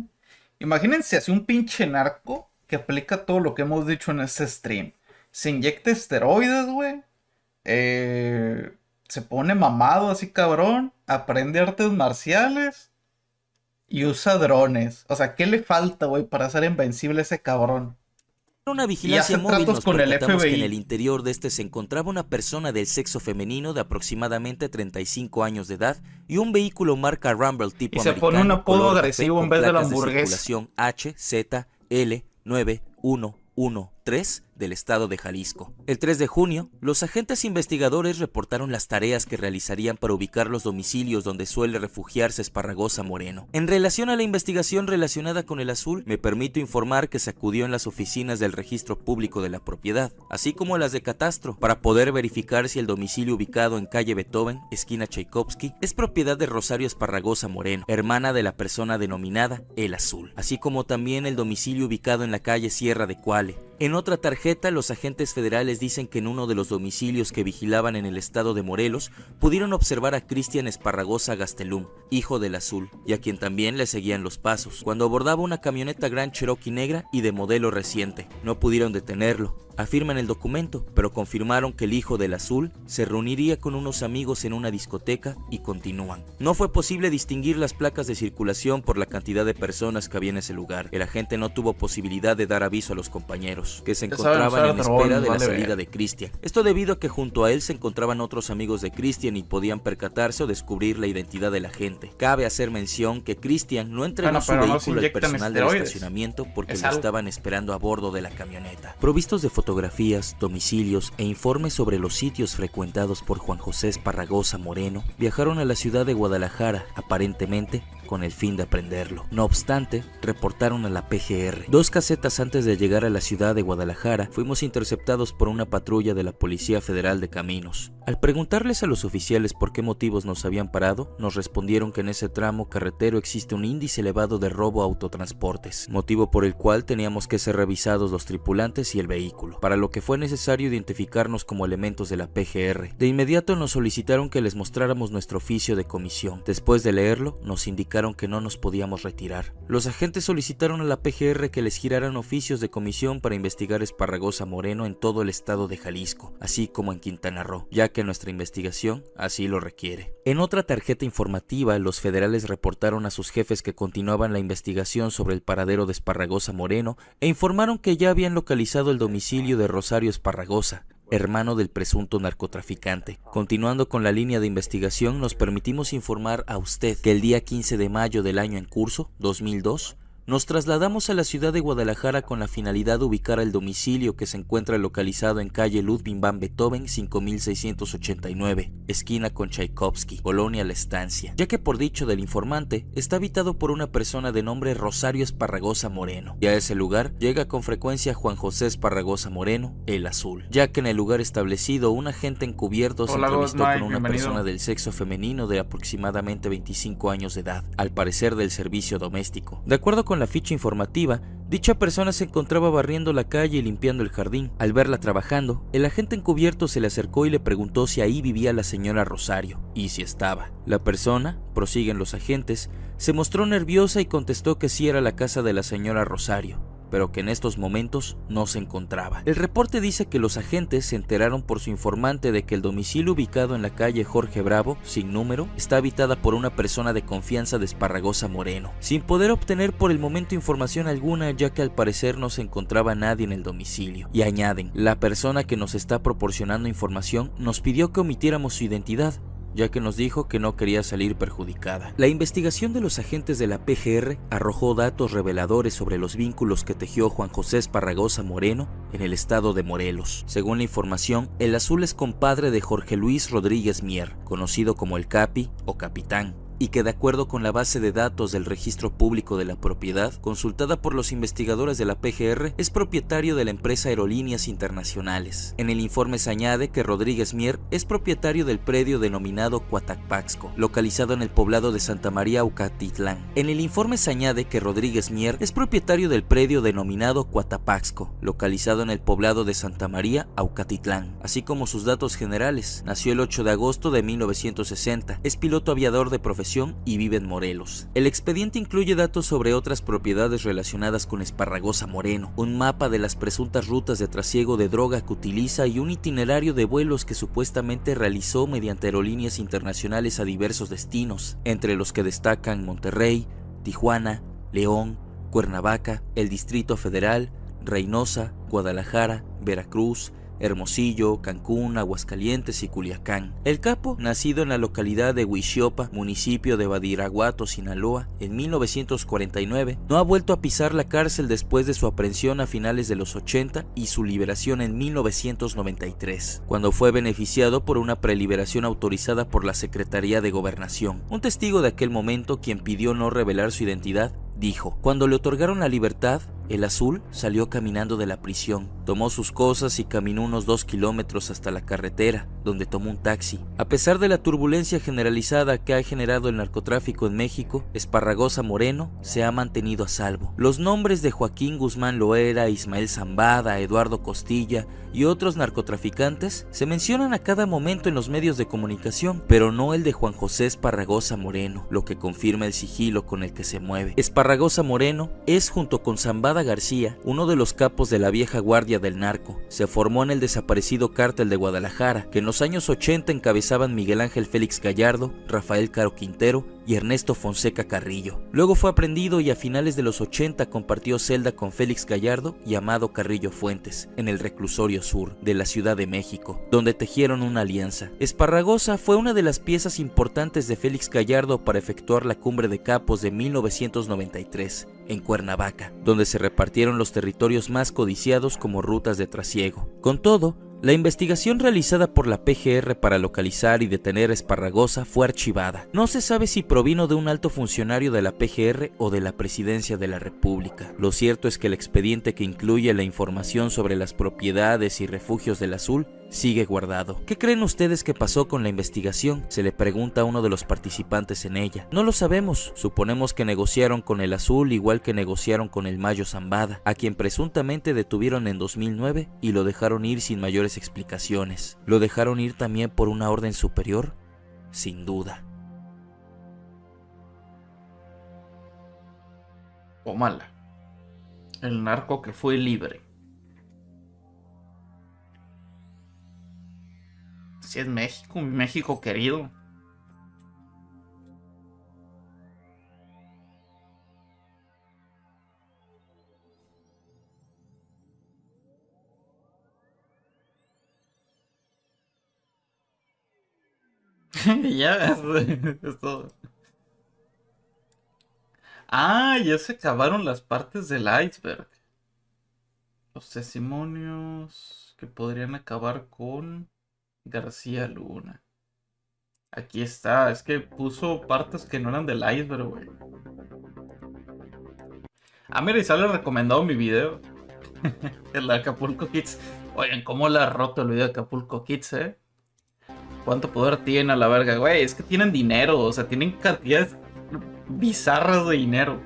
Imagínense así un pinche narco que aplica todo lo que hemos dicho en este stream. Se inyecta esteroides, güey. Se pone mamado así cabrón. Aprende artes marciales. Y usa drones. O sea, ¿qué le falta, güey, para ser invencible ese cabrón? una vigilancia móvil nos con el percatamos que FBI. en el interior de este se encontraba una persona del sexo femenino de aproximadamente 35 años de edad y un vehículo marca Rumble tipo Y se americano, pone un apodo color agresivo café, en con vez de la placas hamburguesa. circulación HZL9113 del estado de Jalisco. El 3 de junio, los agentes investigadores reportaron las tareas que realizarían para ubicar los domicilios donde suele refugiarse Esparragosa Moreno. En relación a la investigación relacionada con el Azul, me permito informar que se acudió en las oficinas del registro público de la propiedad, así como las de catastro, para poder verificar si el domicilio ubicado en calle Beethoven, esquina Tchaikovsky, es propiedad de Rosario Esparragosa Moreno, hermana de la persona denominada El Azul, así como también el domicilio ubicado en la calle Sierra de Cuale. En otra tarjeta, los agentes federales dicen que en uno de los domicilios que vigilaban en el estado de Morelos, pudieron observar a Cristian Esparragosa Gastelum, hijo del Azul, y a quien también le seguían los pasos, cuando abordaba una camioneta Grand Cherokee negra y de modelo reciente. No pudieron detenerlo, afirman el documento, pero confirmaron que el hijo del Azul se reuniría con unos amigos en una discoteca y continúan. No fue posible distinguir las placas de circulación por la cantidad de personas que había en ese lugar. El agente no tuvo posibilidad de dar aviso a los compañeros, que se encontraban en espera de la salida de Cristian. Esto debido a que junto a él se encontraban otros amigos de Cristian y podían percatarse o descubrir la identidad del agente. Cabe hacer mención que Cristian no entregó su vehículo al personal del estacionamiento porque lo estaban esperando a bordo de la camioneta. Provistos de fotografías fotografías, domicilios e informes sobre los sitios frecuentados por Juan José Esparragoza Moreno, viajaron a la ciudad de Guadalajara, aparentemente con el fin de aprenderlo. No obstante, reportaron a la PGR. 2 casetas antes de llegar a la ciudad de Guadalajara, fuimos interceptados por una patrulla de la Policía Federal de Caminos. Al preguntarles a los oficiales por qué motivos nos habían parado, nos respondieron que en ese tramo carretero existe un índice elevado de robo a autotransportes, motivo por el cual teníamos que ser revisados los tripulantes y el vehículo, para lo que fue necesario identificarnos como elementos de la PGR. De inmediato nos solicitaron que les mostráramos nuestro oficio de comisión. Después de leerlo, nos indicaron que no nos podíamos retirar. Los agentes solicitaron a la PGR que les giraran oficios de comisión para investigar Esparragoza Moreno en todo el estado de Jalisco, así como en Quintana Roo, ya que nuestra investigación así lo requiere. En otra tarjeta informativa, los federales reportaron a sus jefes que continuaban la investigación sobre el paradero de Esparragoza Moreno e informaron que ya habían localizado el domicilio de Rosario Esparragoza, hermano del presunto narcotraficante. Continuando con la línea de investigación, nos permitimos informar a usted que el día 15 de mayo del año en curso, 2002, nos trasladamos a la ciudad de Guadalajara con la finalidad de ubicar el domicilio que se encuentra localizado en calle Ludwig van Beethoven 5689, esquina con Tchaikovsky, Colonia La Estancia, ya que por dicho del informante, está habitado por una persona de nombre Rosario Esparragoza Moreno, y a ese lugar llega con frecuencia Juan José Esparragoza Moreno, el Azul, ya que en el lugar establecido un agente encubierto se entrevistó con una persona del sexo femenino de aproximadamente 25 años de edad, al parecer del servicio doméstico. De acuerdo con la ficha informativa, dicha persona se encontraba barriendo la calle y limpiando el jardín. Al verla trabajando, el agente encubierto se le acercó y le preguntó si ahí vivía la señora Rosario, y si estaba. La persona, prosiguen los agentes, se mostró nerviosa y contestó que sí era la casa de la señora Rosario, pero que en estos momentos no se encontraba. El reporte dice que los agentes se enteraron por su informante de que el domicilio ubicado en la calle Jorge Bravo, sin número, está habitada por una persona de confianza de Esparragoza Moreno, sin poder obtener por el momento información alguna, ya que al parecer no se encontraba nadie en el domicilio. Y añaden, la persona que nos está proporcionando información nos pidió que omitiéramos su identidad, ya que nos dijo que no quería salir perjudicada. La investigación de los agentes de la PGR arrojó datos reveladores sobre los vínculos que tejió Juan José Esparragoza Moreno en el estado de Morelos. Según la información, el Azul es compadre de Jorge Luis Rodríguez Mier, conocido como el Capi o Capitán, y que de acuerdo con la base de datos del Registro Público de la Propiedad, consultada por los investigadores de la PGR, es propietario de la empresa Aerolíneas Internacionales. En el informe se añade que Rodríguez Mier es propietario del predio denominado Coatapasco, localizado en el poblado de Santa María Aucatitlán. En el informe se añade que Rodríguez Mier es propietario del predio denominado Coatapasco, localizado en el poblado de Santa María Aucatitlán, así como sus datos generales. Nació el 8 de agosto de 1960, es piloto aviador de profesión y vive en Morelos. El expediente incluye datos sobre otras propiedades relacionadas con Esparragoza Moreno, un mapa de las presuntas rutas de trasiego de droga que utiliza y un itinerario de vuelos que supuestamente realizó mediante aerolíneas internacionales a diversos destinos, entre los que destacan Monterrey, Tijuana, León, Cuernavaca, el Distrito Federal, Reynosa, Guadalajara, Veracruz, Hermosillo, Cancún, Aguascalientes y Culiacán. El capo, nacido en la localidad de Huixiopa, municipio de Badiraguato, Sinaloa, en 1949, no ha vuelto a pisar la cárcel después de su aprehensión a finales de los 80 y su liberación en 1993, cuando fue beneficiado por una preliberación autorizada por la Secretaría de Gobernación. Un testigo de aquel momento, quien pidió no revelar su identidad, dijo: cuando le otorgaron la libertad, el Azul salió caminando de la prisión, tomó sus cosas y caminó unos 2 kilómetros hasta la carretera, donde tomó un taxi. A pesar de la turbulencia generalizada que ha generado el narcotráfico en México, Esparragoza Moreno se ha mantenido a salvo. Los nombres de Joaquín Guzmán Loera, Ismael Zambada, Eduardo Costilla y otros narcotraficantes se mencionan a cada momento en los medios de comunicación, pero no el de Juan José Esparragoza Moreno, lo que confirma el sigilo con el que se mueve. Esparragoza Moreno es, junto con Zambada García, uno de los capos de la vieja guardia del narco. Se formó en el desaparecido Cártel de Guadalajara, que en los años 80 encabezaban Miguel Ángel Félix Gallardo, Rafael Caro Quintero y Ernesto Fonseca Carrillo. Luego fue aprendido y a finales de los 80 compartió celda con Félix Gallardo y Amado Carrillo Fuentes en el reclusorio sur de la Ciudad de México, donde tejieron una alianza. Esparragoza fue una de las piezas importantes de Félix Gallardo para efectuar la Cumbre de Capos de 1993, en Cuernavaca, donde se repartieron los territorios más codiciados como rutas de trasiego. Con todo, la investigación realizada por la PGR para localizar y detener a Esparragosa fue archivada. No se sabe si provino de un alto funcionario de la PGR o de la Presidencia de la República. Lo cierto es que el expediente que incluye la información sobre las propiedades y refugios del Azul sigue guardado. ¿Qué creen ustedes que pasó con la investigación? Se le pregunta a uno de los participantes en ella. No lo sabemos, suponemos que negociaron con el Azul igual que negociaron con el Mayo Zambada, a quien presuntamente detuvieron en 2009 y lo dejaron ir sin mayores explicaciones. ¿Lo dejaron ir también por una orden superior? Sin duda. Comala, el narco que fue libre. Si es México, mi México querido. Ya, es todo. Ah, ya se acabaron las partes del iceberg. Los testimonios que podrían acabar con García Luna. Aquí está, es que puso partes que no eran del iceberg, güey. Ah, mira, y sale recomendado mi video. El de Acapulco Kids. Oigan, cómo le ha roto el video de Acapulco Kids, ¿Cuánto poder tiene a la verga, güey? Es que tienen dinero, o sea, tienen cantidades bizarras de dinero.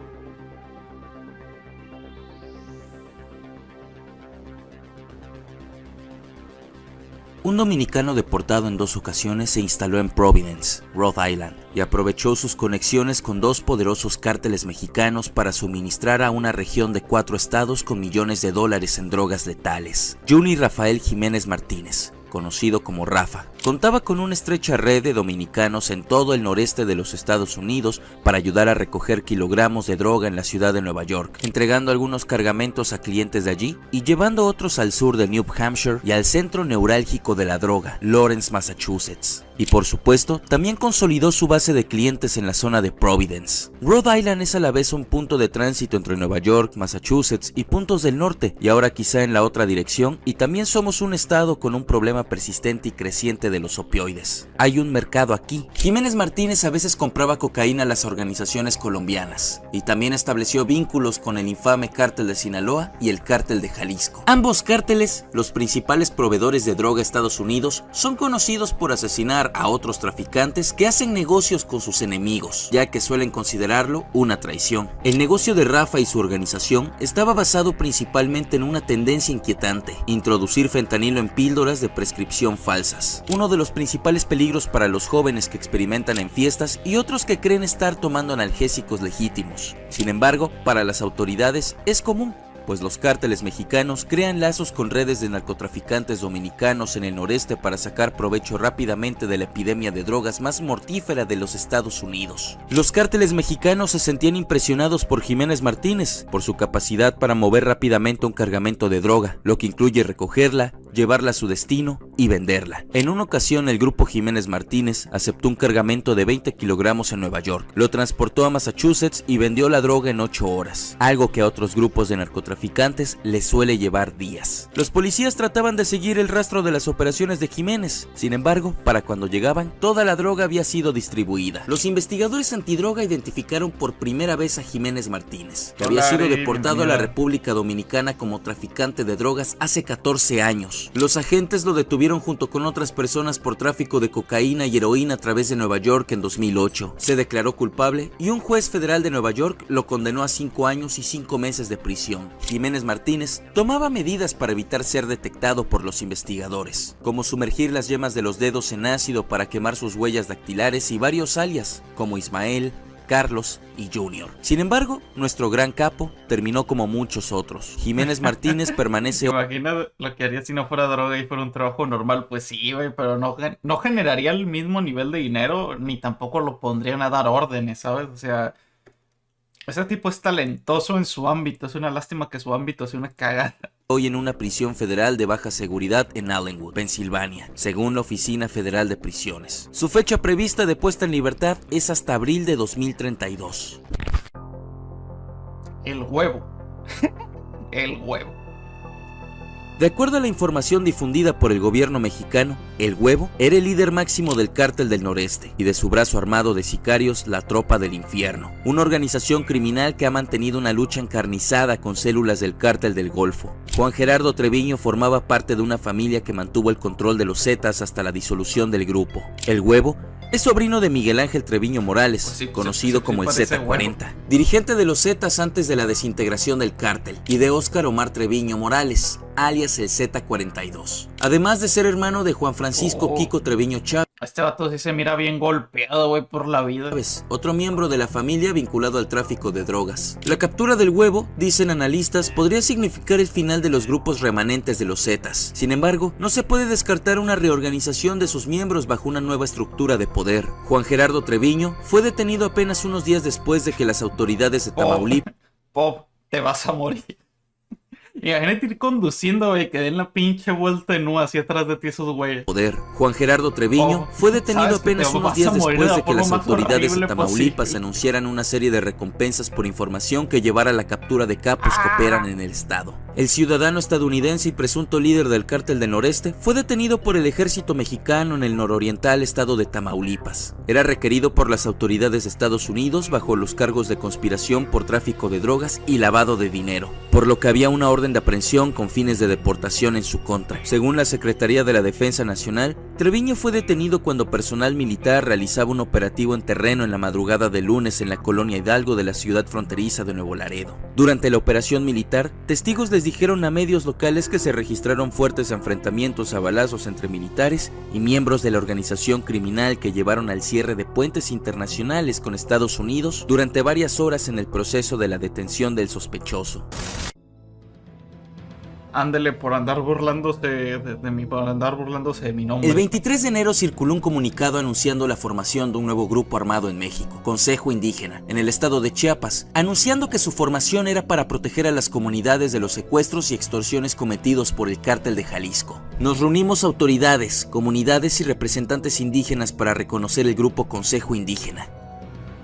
Un dominicano deportado en 2 ocasiones se instaló en Providence, Rhode Island, y aprovechó sus conexiones con 2 poderosos cárteles mexicanos para suministrar a una región de 4 estados con millones de dólares en drogas letales. Juni Rafael Jiménez Martínez, conocido como Rafa, contaba con una estrecha red de dominicanos en todo el noreste de los Estados Unidos para ayudar a recoger kilogramos de droga en la ciudad de Nueva York, entregando algunos cargamentos a clientes de allí y llevando otros al sur de New Hampshire y al centro neurálgico de la droga, Lawrence, Massachusetts. Y por supuesto, también consolidó su base de clientes en la zona de Providence. Rhode Island es a la vez un punto de tránsito entre Nueva York, Massachusetts y puntos del norte, y ahora quizá en la otra dirección, y también somos un estado con un problema persistente y creciente de los opioides. Hay un mercado aquí. Jiménez Martínez a veces compraba cocaína a las organizaciones colombianas, y también estableció vínculos con el infame cártel de Sinaloa y el cártel de Jalisco. Ambos cárteles, los principales proveedores de droga a Estados Unidos, son conocidos por asesinar a otros traficantes que hacen negocios con sus enemigos, ya que suelen considerarlo una traición. El negocio de Rafa y su organización estaba basado principalmente en una tendencia inquietante: introducir fentanilo en píldoras de prescripción falsas, uno de los principales peligros para los jóvenes que experimentan en fiestas y otros que creen estar tomando analgésicos legítimos. Sin embargo, para las autoridades es común, pues los cárteles mexicanos crean lazos con redes de narcotraficantes dominicanos en el noreste para sacar provecho rápidamente de la epidemia de drogas más mortífera de los Estados Unidos. Los cárteles mexicanos se sentían impresionados por Jiménez Martínez, por su capacidad para mover rápidamente un cargamento de droga, lo que incluye recogerla, llevarla a su destino y venderla. En una ocasión, el grupo Jiménez Martínez aceptó un cargamento de 20 kilogramos en Nueva York, lo transportó a Massachusetts y vendió la droga en 8 horas, algo que a otros grupos de narcotraficantes les suele llevar días. Los policías trataban de seguir el rastro de las operaciones de Jiménez, sin embargo, para cuando llegaban, toda la droga había sido distribuida. Los investigadores antidroga identificaron por primera vez a Jiménez Martínez, que había sido deportado a la República Dominicana como traficante de drogas hace 14 años. Los agentes lo detuvieron junto con otras personas por tráfico de cocaína y heroína a través de Nueva York en 2008. Se declaró culpable y un juez federal de Nueva York lo condenó a 5 años y 5 meses de prisión. Jiménez Martínez tomaba medidas para evitar ser detectado por los investigadores, como sumergir las yemas de los dedos en ácido para quemar sus huellas dactilares y varios alias, como Ismael, Carlos y Junior. Sin embargo, nuestro gran capo terminó como muchos otros. Jiménez Martínez permanece... Imagina lo que haría si no fuera droga y fuera un trabajo normal. Pues sí, güey, pero no generaría el mismo nivel de dinero, ni tampoco lo pondrían a dar órdenes, ¿sabes? O sea, ese tipo es talentoso en su ámbito. Es una lástima que su ámbito sea una cagada. Hoy en una prisión federal de baja seguridad en Allenwood, Pensilvania, según la Oficina Federal de Prisiones. Su fecha prevista de puesta en libertad es hasta abril de 2032. El huevo. El huevo. De acuerdo a la información difundida por el gobierno mexicano, el Huevo era el líder máximo del Cártel del Noreste y de su brazo armado de sicarios, la Tropa del Infierno, una organización criminal que ha mantenido una lucha encarnizada con células del Cártel del Golfo. Juan Gerardo Treviño formaba parte de una familia que mantuvo el control de los Zetas hasta la disolución del grupo. El Huevo es sobrino de Miguel Ángel Treviño Morales, Pues sí, conocido como el parece Z40, dirigente de los Zetas antes de la desintegración del cártel, y de Óscar Omar Treviño Morales, alias el Z42. Además de ser hermano de Juan Francisco Kiko Treviño Chávez, Este vato sí se mira bien golpeado, güey, por la vida. otro miembro de la familia vinculado al tráfico de drogas. La captura del Huevo, dicen analistas, podría significar el final de los grupos remanentes de los Zetas. Sin embargo, no se puede descartar una reorganización de sus miembros bajo una nueva estructura de poder. Juan Gerardo Treviño fue detenido apenas unos días después de que las autoridades de Tamaulipas Pop, te vas a morir. Imagínate ir conduciendo, güey, que den la pinche vuelta en U hacia atrás de ti esos güeyes. poder. Juan Gerardo Treviño fue detenido sabes que apenas te unos vas días a morir después de de la que las forma más autoridades de horrible Tamaulipas posible. anunciaran una serie de recompensas por información que llevara a la captura de capos que operan en el estado. El ciudadano estadounidense y presunto líder del Cártel del Noreste fue detenido por el ejército mexicano en el nororiental estado de Tamaulipas. Era requerido por las autoridades de Estados Unidos bajo los cargos de conspiración por tráfico de drogas y lavado de dinero, por lo que había una orden de aprehensión con fines de deportación en su contra. Según la Secretaría de la Defensa Nacional, Treviño fue detenido cuando personal militar realizaba un operativo en terreno en la madrugada del lunes en la colonia Hidalgo de la ciudad fronteriza de Nuevo Laredo. Durante la operación militar, testigos les dijeron a medios locales que se registraron fuertes enfrentamientos a balazos entre militares y miembros de la organización criminal que llevaron al cierre de puentes internacionales con Estados Unidos durante varias horas en el proceso de la detención del sospechoso. Ándele por andar burlándose de mi nombre. El 23 de enero circuló un comunicado anunciando la formación de un nuevo grupo armado en México, Consejo Indígena, en el estado de Chiapas, anunciando que su formación era para proteger a las comunidades de los secuestros y extorsiones cometidos por el Cártel de Jalisco. Nos reunimos autoridades, comunidades y representantes indígenas para reconocer el grupo Consejo Indígena.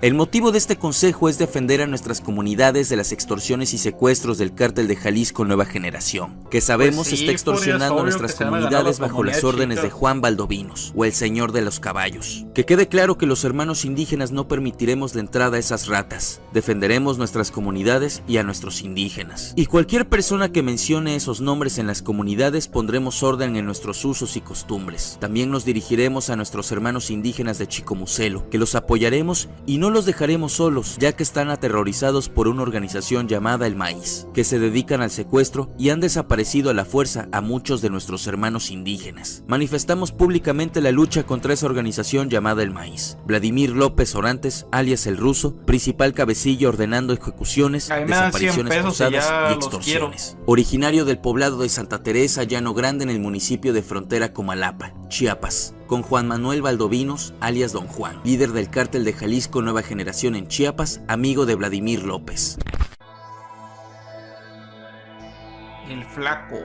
El motivo de este consejo es defender a nuestras comunidades de las extorsiones y secuestros del Cártel de Jalisco Nueva Generación, que sabemos Pues sí, está extorsionando a obvio nuestras que se van a ganar comunidades las bajo las comunidades órdenes de chicas. Juan Valdovinos, o el Señor de los Caballos. Que quede claro que los hermanos indígenas no permitiremos la entrada a esas ratas. Defenderemos nuestras comunidades y a nuestros indígenas. Y cualquier persona que mencione esos nombres en las comunidades pondremos orden en nuestros usos y costumbres. También nos dirigiremos a nuestros hermanos indígenas de Chicomucelo, que los apoyaremos y no los dejaremos solos, ya que están aterrorizados por una organización llamada El Maíz, que se dedican al secuestro y han desaparecido a la fuerza a muchos de nuestros hermanos indígenas. Manifestamos públicamente la lucha contra esa organización llamada El Maíz. Vladimir López Orantes, alias El Ruso, principal cabecilla ordenando ejecuciones, A mí me dan 100 desapariciones pesos y forzadas ya y los extorsiones. Originario del poblado de Santa Teresa, Llano Grande, en el municipio de Frontera Comalapa, Chiapas, con Juan Manuel Valdovinos, alias Don Juan, líder del Cártel de Jalisco Nueva Generación en Chiapas, amigo de Vladimir López. El flaco.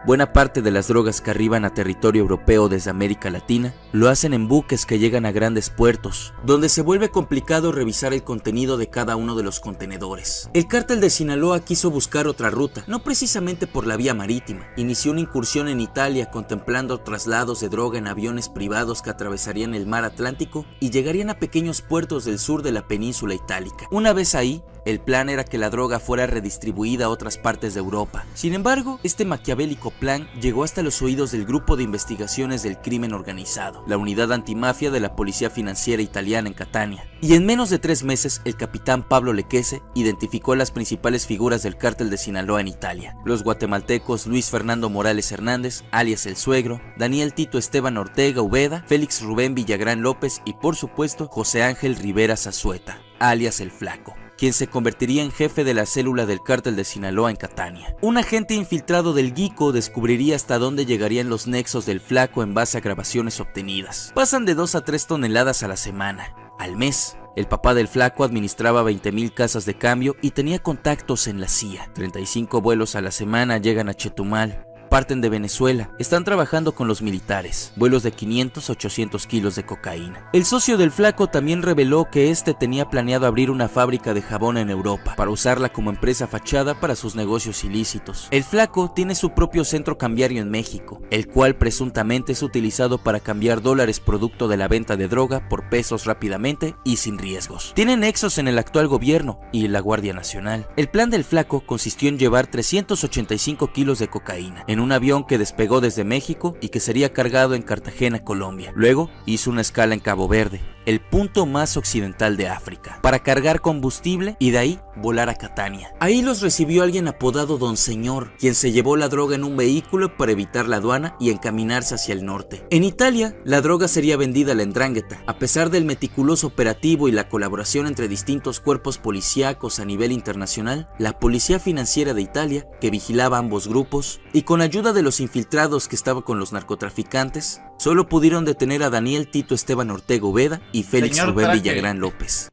Buena parte de las drogas que arriban a territorio europeo desde América Latina lo hacen en buques que llegan a grandes puertos, donde se vuelve complicado revisar el contenido de cada uno de los contenedores. El Cártel de Sinaloa quiso buscar otra ruta, no precisamente por la vía marítima. Inició una incursión en Italia contemplando traslados de droga en aviones privados que atravesarían el mar Atlántico y llegarían a pequeños puertos del sur de la península itálica. Una vez ahí, el plan era que la droga fuera redistribuida a otras partes de Europa. Sin embargo, este maquiavélico plan llegó hasta los oídos del Grupo de Investigaciones del Crimen Organizado, la unidad antimafia de la Policía Financiera Italiana en Catania. Y en menos de 3 meses, el capitán Pablo Lequese identificó a las principales figuras del Cártel de Sinaloa en Italia: los guatemaltecos Luis Fernando Morales Hernández, alias El Suegro, Daniel Tito Esteban Ortega Ubeda, Félix Rubén Villagrán López y, por supuesto, José Ángel Rivera Zazueta, alias El Flaco, quien se convertiría en jefe de la célula del Cártel de Sinaloa en Catania. Un agente infiltrado del Guico descubriría hasta dónde llegarían los nexos del Flaco en base a grabaciones obtenidas. Pasan de 2 a 3 toneladas a la semana. Al mes, el papá del Flaco administraba 20,000 casas de cambio y tenía contactos en la CIA. 35 vuelos a la semana llegan a Chetumal, parten de Venezuela, están trabajando con los militares, vuelos de 500-800 kilos de cocaína. El socio del flaco también reveló que este tenía planeado abrir una fábrica de jabón en Europa, para usarla como empresa fachada para sus negocios ilícitos. El flaco tiene su propio centro cambiario en México, el cual presuntamente es utilizado para cambiar dólares producto de la venta de droga por pesos rápidamente y sin riesgos. Tiene nexos en el actual gobierno y la Guardia Nacional. El plan del flaco consistió en llevar 385 kilos de cocaína en un avión que despegó desde México y que sería cargado en Cartagena, Colombia. Luego hizo una escala en Cabo Verde, el punto más occidental de África, para cargar combustible y de ahí volar a Catania. Ahí los recibió alguien apodado Don Señor, quien se llevó la droga en un vehículo para evitar la aduana y encaminarse hacia el norte. En Italia, la droga sería vendida a la 'Ndrangheta. A pesar del meticuloso operativo y la colaboración entre distintos cuerpos policíacos a nivel internacional, la policía financiera de Italia, que vigilaba ambos grupos, y con ayuda de los infiltrados que estaban con los narcotraficantes, solo pudieron detener a Daniel Tito Esteban Ortega Ubeda y Félix Señor Rubén Traje. Villagrán López.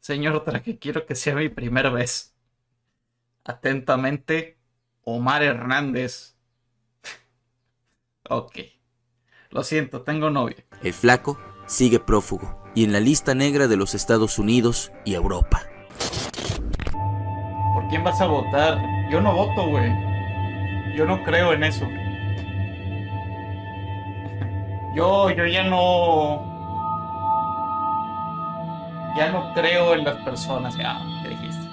Señor Traje, quiero que sea mi primera vez. Atentamente, Omar Hernández. Ok. Lo siento, tengo novia. El flaco sigue prófugo y en la lista negra de los Estados Unidos y Europa. ¿Por quién vas a votar? Yo no voto, güey. Yo no creo en eso. Yo ya no... Ya no creo en las personas. ¿Qué dijiste?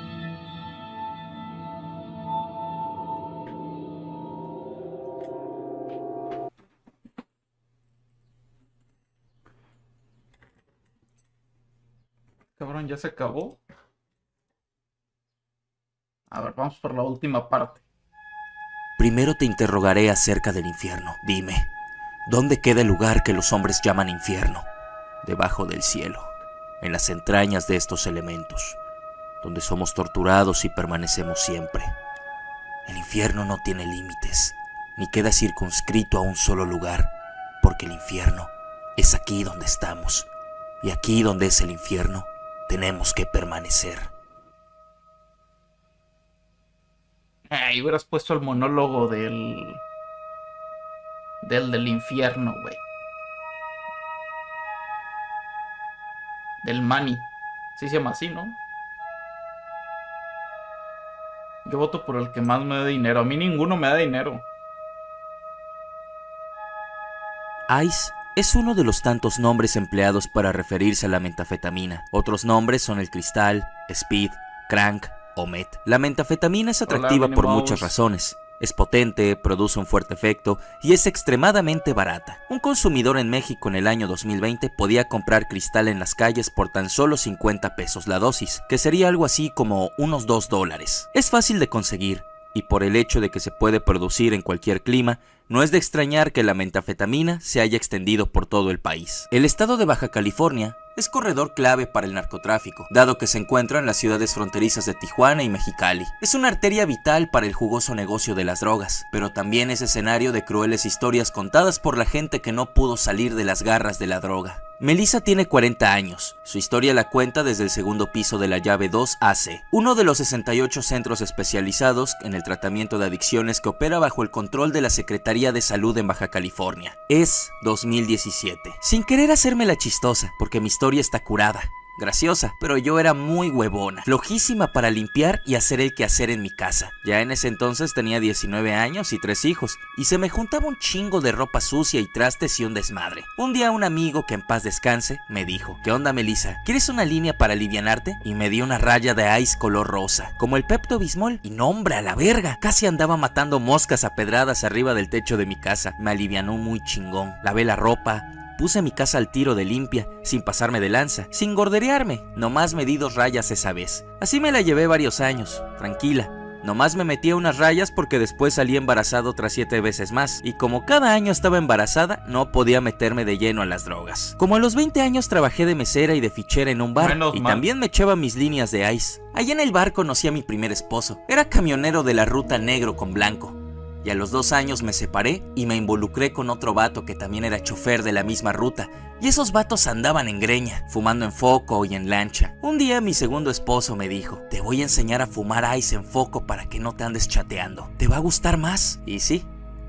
Cabrón, ¿ya se acabó? A ver, vamos por la última parte. Primero te interrogaré acerca del infierno. Dime, ¿dónde queda el lugar que los hombres llaman infierno? Debajo del cielo, en las entrañas de estos elementos, donde somos torturados y permanecemos siempre. El infierno no tiene límites, ni queda circunscrito a un solo lugar, porque el infierno es aquí donde estamos, y aquí donde es el infierno, tenemos que permanecer. Ahí hubieras puesto el monólogo del infierno, güey. Del Manny. Sí se llama así, ¿no? Yo voto por el que más me dé dinero. A mí ninguno me da dinero. Ice es uno de los tantos nombres empleados para referirse a la metanfetamina. Otros nombres son el cristal, speed, crank o met. La metanfetamina es atractiva por muchas razones. Es potente, produce un fuerte efecto y es extremadamente barata. Un consumidor en México en el año 2020 podía comprar cristal en las calles por tan solo 50 pesos la dosis, que sería algo así como unos $2. Es fácil de conseguir, y por el hecho de que se puede producir en cualquier clima, no es de extrañar que la metanfetamina se haya extendido por todo el país. El estado de Baja California es corredor clave para el narcotráfico, dado que se encuentra en las ciudades fronterizas de Tijuana y Mexicali. Es una arteria vital para el jugoso negocio de las drogas, pero también es escenario de crueles historias contadas por la gente que no pudo salir de las garras de la droga. Melissa tiene 40 años. Su historia la cuenta desde el segundo piso de la llave 2 AC, uno de los 68 centros especializados en el tratamiento de adicciones que opera bajo el control de la Secretaría de Salud en Baja California. Es 2017. Sin querer hacerme la chistosa, porque mi historia está curada. Graciosa, pero yo era muy huevona, flojísima para limpiar y hacer el quehacer en mi casa. Ya en ese entonces tenía 19 años y 3 hijos, y se me juntaba un chingo de ropa sucia y trastes y un desmadre. Un día un amigo, que en paz descanse, me dijo: ¿qué onda, Melissa? ¿Quieres una línea para alivianarte? Y me dio una raya de Ice color rosa, como el Pepto Bismol, y no, hombre, a la verga. Casi andaba matando moscas a pedradas arriba del techo de mi casa. Me alivianó muy chingón. Lavé la ropa, puse mi casa al tiro de limpia, sin pasarme de lanza, sin gorderearme. Nomás me di 2 rayas esa vez. Así me la llevé varios años, tranquila. Nomás me metía unas rayas porque después salí embarazado otras 7 veces más. Y como cada año estaba embarazada, no podía meterme de lleno a las drogas. Como a los 20 años trabajé de mesera y de fichera en un bar. Y también me echaba mis líneas de Ice. Allá en el bar conocí a mi primer esposo. Era camionero de la ruta negro con blanco. Y a los 2 años me separé y me involucré con otro vato que también era chofer de la misma ruta. Y esos vatos andaban en greña, fumando en foco y en lancha. Un día mi segundo esposo me dijo: te voy a enseñar a fumar Ice en foco para que no te andes chateando. ¿Te va a gustar más? Y sí,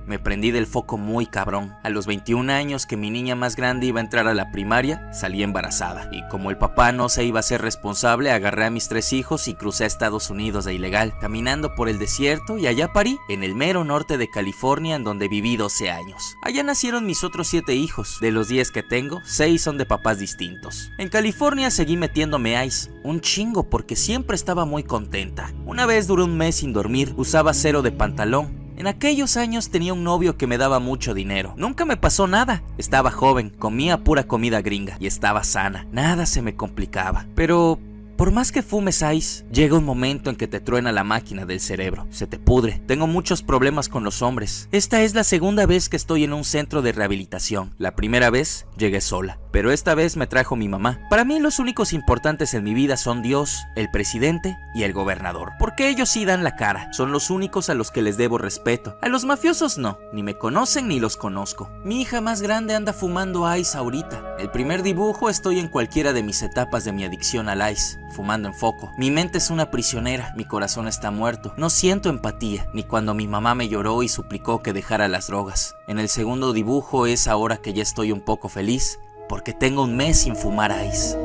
Me prendí del foco muy cabrón. A los 21 años que mi niña más grande iba a entrar a la primaria, salí embarazada. Y como el papá no se iba a ser responsable, agarré a mis 3 hijos y crucé a Estados Unidos de ilegal, caminando por el desierto, y allá parí, en el mero norte de California, en donde viví 12 años. Allá nacieron mis otros 7 hijos. De los 10 que tengo, 6 son de papás distintos. En California seguí metiéndome ice, un chingo, porque siempre estaba muy contenta. Una vez duré un mes sin dormir, usaba 0 de pantalón. En aquellos años tenía un novio que me daba mucho dinero. Nunca me pasó nada. Estaba joven, comía pura comida gringa y estaba sana. Nada se me complicaba. Pero por más que fumes ice, llega un momento en que te truena la máquina del cerebro. Se te pudre. Tengo muchos problemas con los hombres. Esta es la segunda vez que estoy en un centro de rehabilitación. La primera vez llegué sola, pero esta vez me trajo mi mamá. Para mí los únicos importantes en mi vida son Dios, el presidente y el gobernador, porque ellos sí dan la cara. Son los únicos a los que les debo respeto. A los mafiosos no, ni me conocen ni los conozco. Mi hija más grande anda fumando ice ahorita. El primer dibujo, estoy en cualquiera de mis etapas de mi adicción al ice, fumando en foco. Mi mente es una prisionera, mi corazón está muerto. No siento empatía, ni cuando mi mamá me lloró y suplicó que dejara las drogas. En el segundo dibujo es ahora que ya estoy un poco feliz, porque tengo un mes sin fumar ice.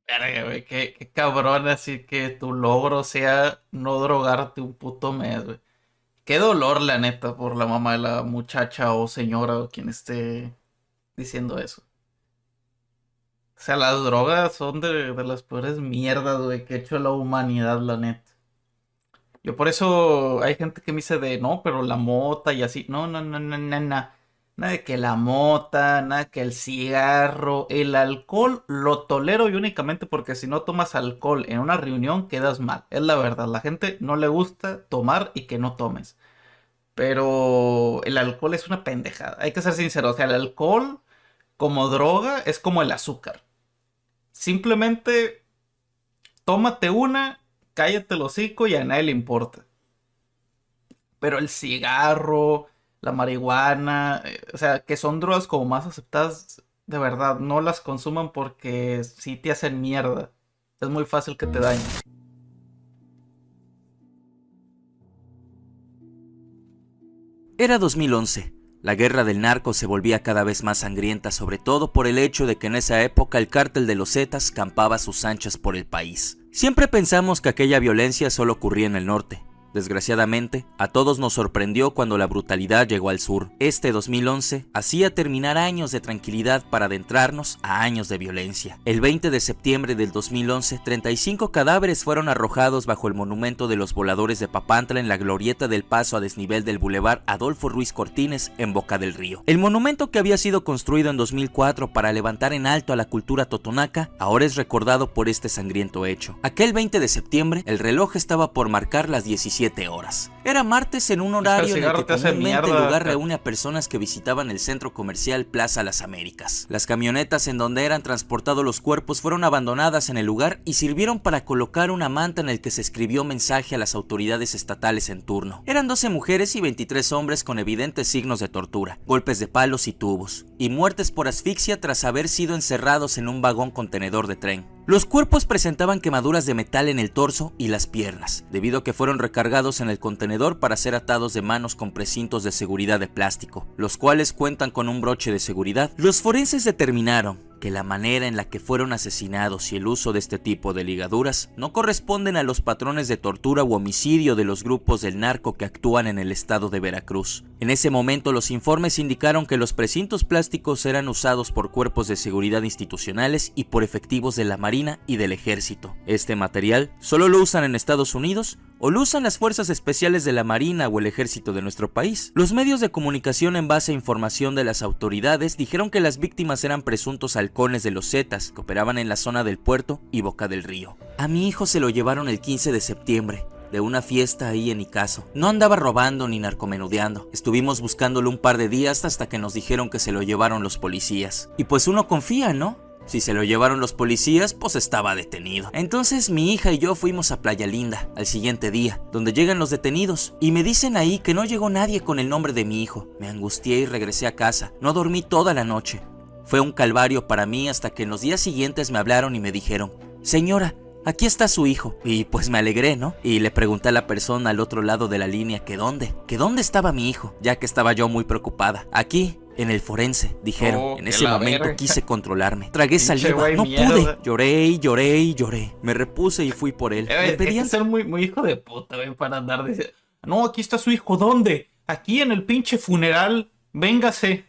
Verga, güey, qué cabrón así que tu logro sea no drogarte un puto mes, güey. Qué dolor, la neta, por la mamá de la muchacha o señora o quien esté diciendo eso. O sea, las drogas son de las peores mierdas, güey, que ha hecho la humanidad, la neta. Yo por eso hay gente que me dice de, no, pero la mota y así. No. Nada de que la mota, nada que el cigarro, el alcohol lo tolero y únicamente porque si no tomas alcohol en una reunión quedas mal. Es la verdad, la gente no le gusta tomar y que no tomes. Pero el alcohol es una pendejada, hay que ser sinceros. O sea, el alcohol como droga es como el azúcar. Simplemente tómate una, cállate el hocico y a nadie le importa. Pero el cigarro, la marihuana, o sea, que son drogas como más aceptadas, de verdad, no las consuman porque sí te hacen mierda. Es muy fácil que te dañen. Era 2011. La guerra del narco se volvía cada vez más sangrienta, sobre todo por el hecho de que en esa época el cártel de los Zetas campaba a sus anchas por el país. Siempre pensamos que aquella violencia solo ocurría en el norte. Desgraciadamente, a todos nos sorprendió cuando la brutalidad llegó al sur. Este 2011 hacía terminar años de tranquilidad para adentrarnos a años de violencia. El 20 de septiembre del 2011, 35 cadáveres fueron arrojados bajo el monumento de los voladores de Papantla en la glorieta del paso a desnivel del Boulevard Adolfo Ruiz Cortines en Boca del Río. El monumento, que había sido construido en 2004 para levantar en alto a la cultura totonaca, ahora es recordado por este sangriento hecho. Aquel 20 de septiembre, el reloj estaba por marcar las 17 horas. Era martes, en un horario en el que comúnmente el lugar reúne a personas que visitaban el centro comercial Plaza Las Américas. Las camionetas en donde eran transportados los cuerpos fueron abandonadas en el lugar y sirvieron para colocar una manta en el que se escribió mensaje a las autoridades estatales en turno. Eran 12 mujeres y 23 hombres con evidentes signos de tortura, golpes de palos y tubos, y muertes por asfixia tras haber sido encerrados en un vagón contenedor de tren. Los cuerpos presentaban quemaduras de metal en el torso y las piernas, debido a que fueron recargados en el contenedor para ser atados de manos con precintos de seguridad de plástico, los cuales cuentan con un broche de seguridad. Los forenses determinaron que la manera en la que fueron asesinados y el uso de este tipo de ligaduras no corresponden a los patrones de tortura u homicidio de los grupos del narco que actúan en el estado de Veracruz. En ese momento los informes indicaron que los precintos plásticos eran usados por cuerpos de seguridad institucionales y por efectivos de la Marina y del Ejército. Este material solo lo usan en Estados Unidos o lo usan las fuerzas especiales de la Marina o el Ejército de nuestro país. Los medios de comunicación, en base a información de las autoridades, dijeron que las víctimas eran presuntos halcones de los Zetas que operaban en la zona del puerto y Boca del Río. A mi hijo se lo llevaron el 15 de septiembre. De una fiesta ahí en Icaso. No andaba robando ni narcomenudeando. Estuvimos buscándolo un par de días hasta que nos dijeron que se lo llevaron los policías. Y pues uno confía, ¿no? Si se lo llevaron los policías, pues estaba detenido. Entonces mi hija y yo fuimos a Playa Linda al siguiente día, donde llegan los detenidos, y me dicen ahí que no llegó nadie con el nombre de mi hijo. Me angustié y regresé a casa. No dormí toda la noche. Fue un calvario para mí hasta que en los días siguientes me hablaron y me dijeron: señora, aquí está su hijo. Y pues me alegré, ¿no? Y le pregunté a la persona al otro lado de la línea que dónde estaba mi hijo, ya que estaba yo muy preocupada. Aquí, en el forense, dijeron. Oh, En que ese la momento verga. quise controlarme. Tragué Pinche saliva, güey no mierda. pude. Lloré y lloré y lloré. Me repuse y fui por él. Le Hay pedían que ser muy, muy hijo de puta, güey, para andar diciendo, no, aquí está su hijo, ¿dónde? Aquí en el pinche funeral, véngase.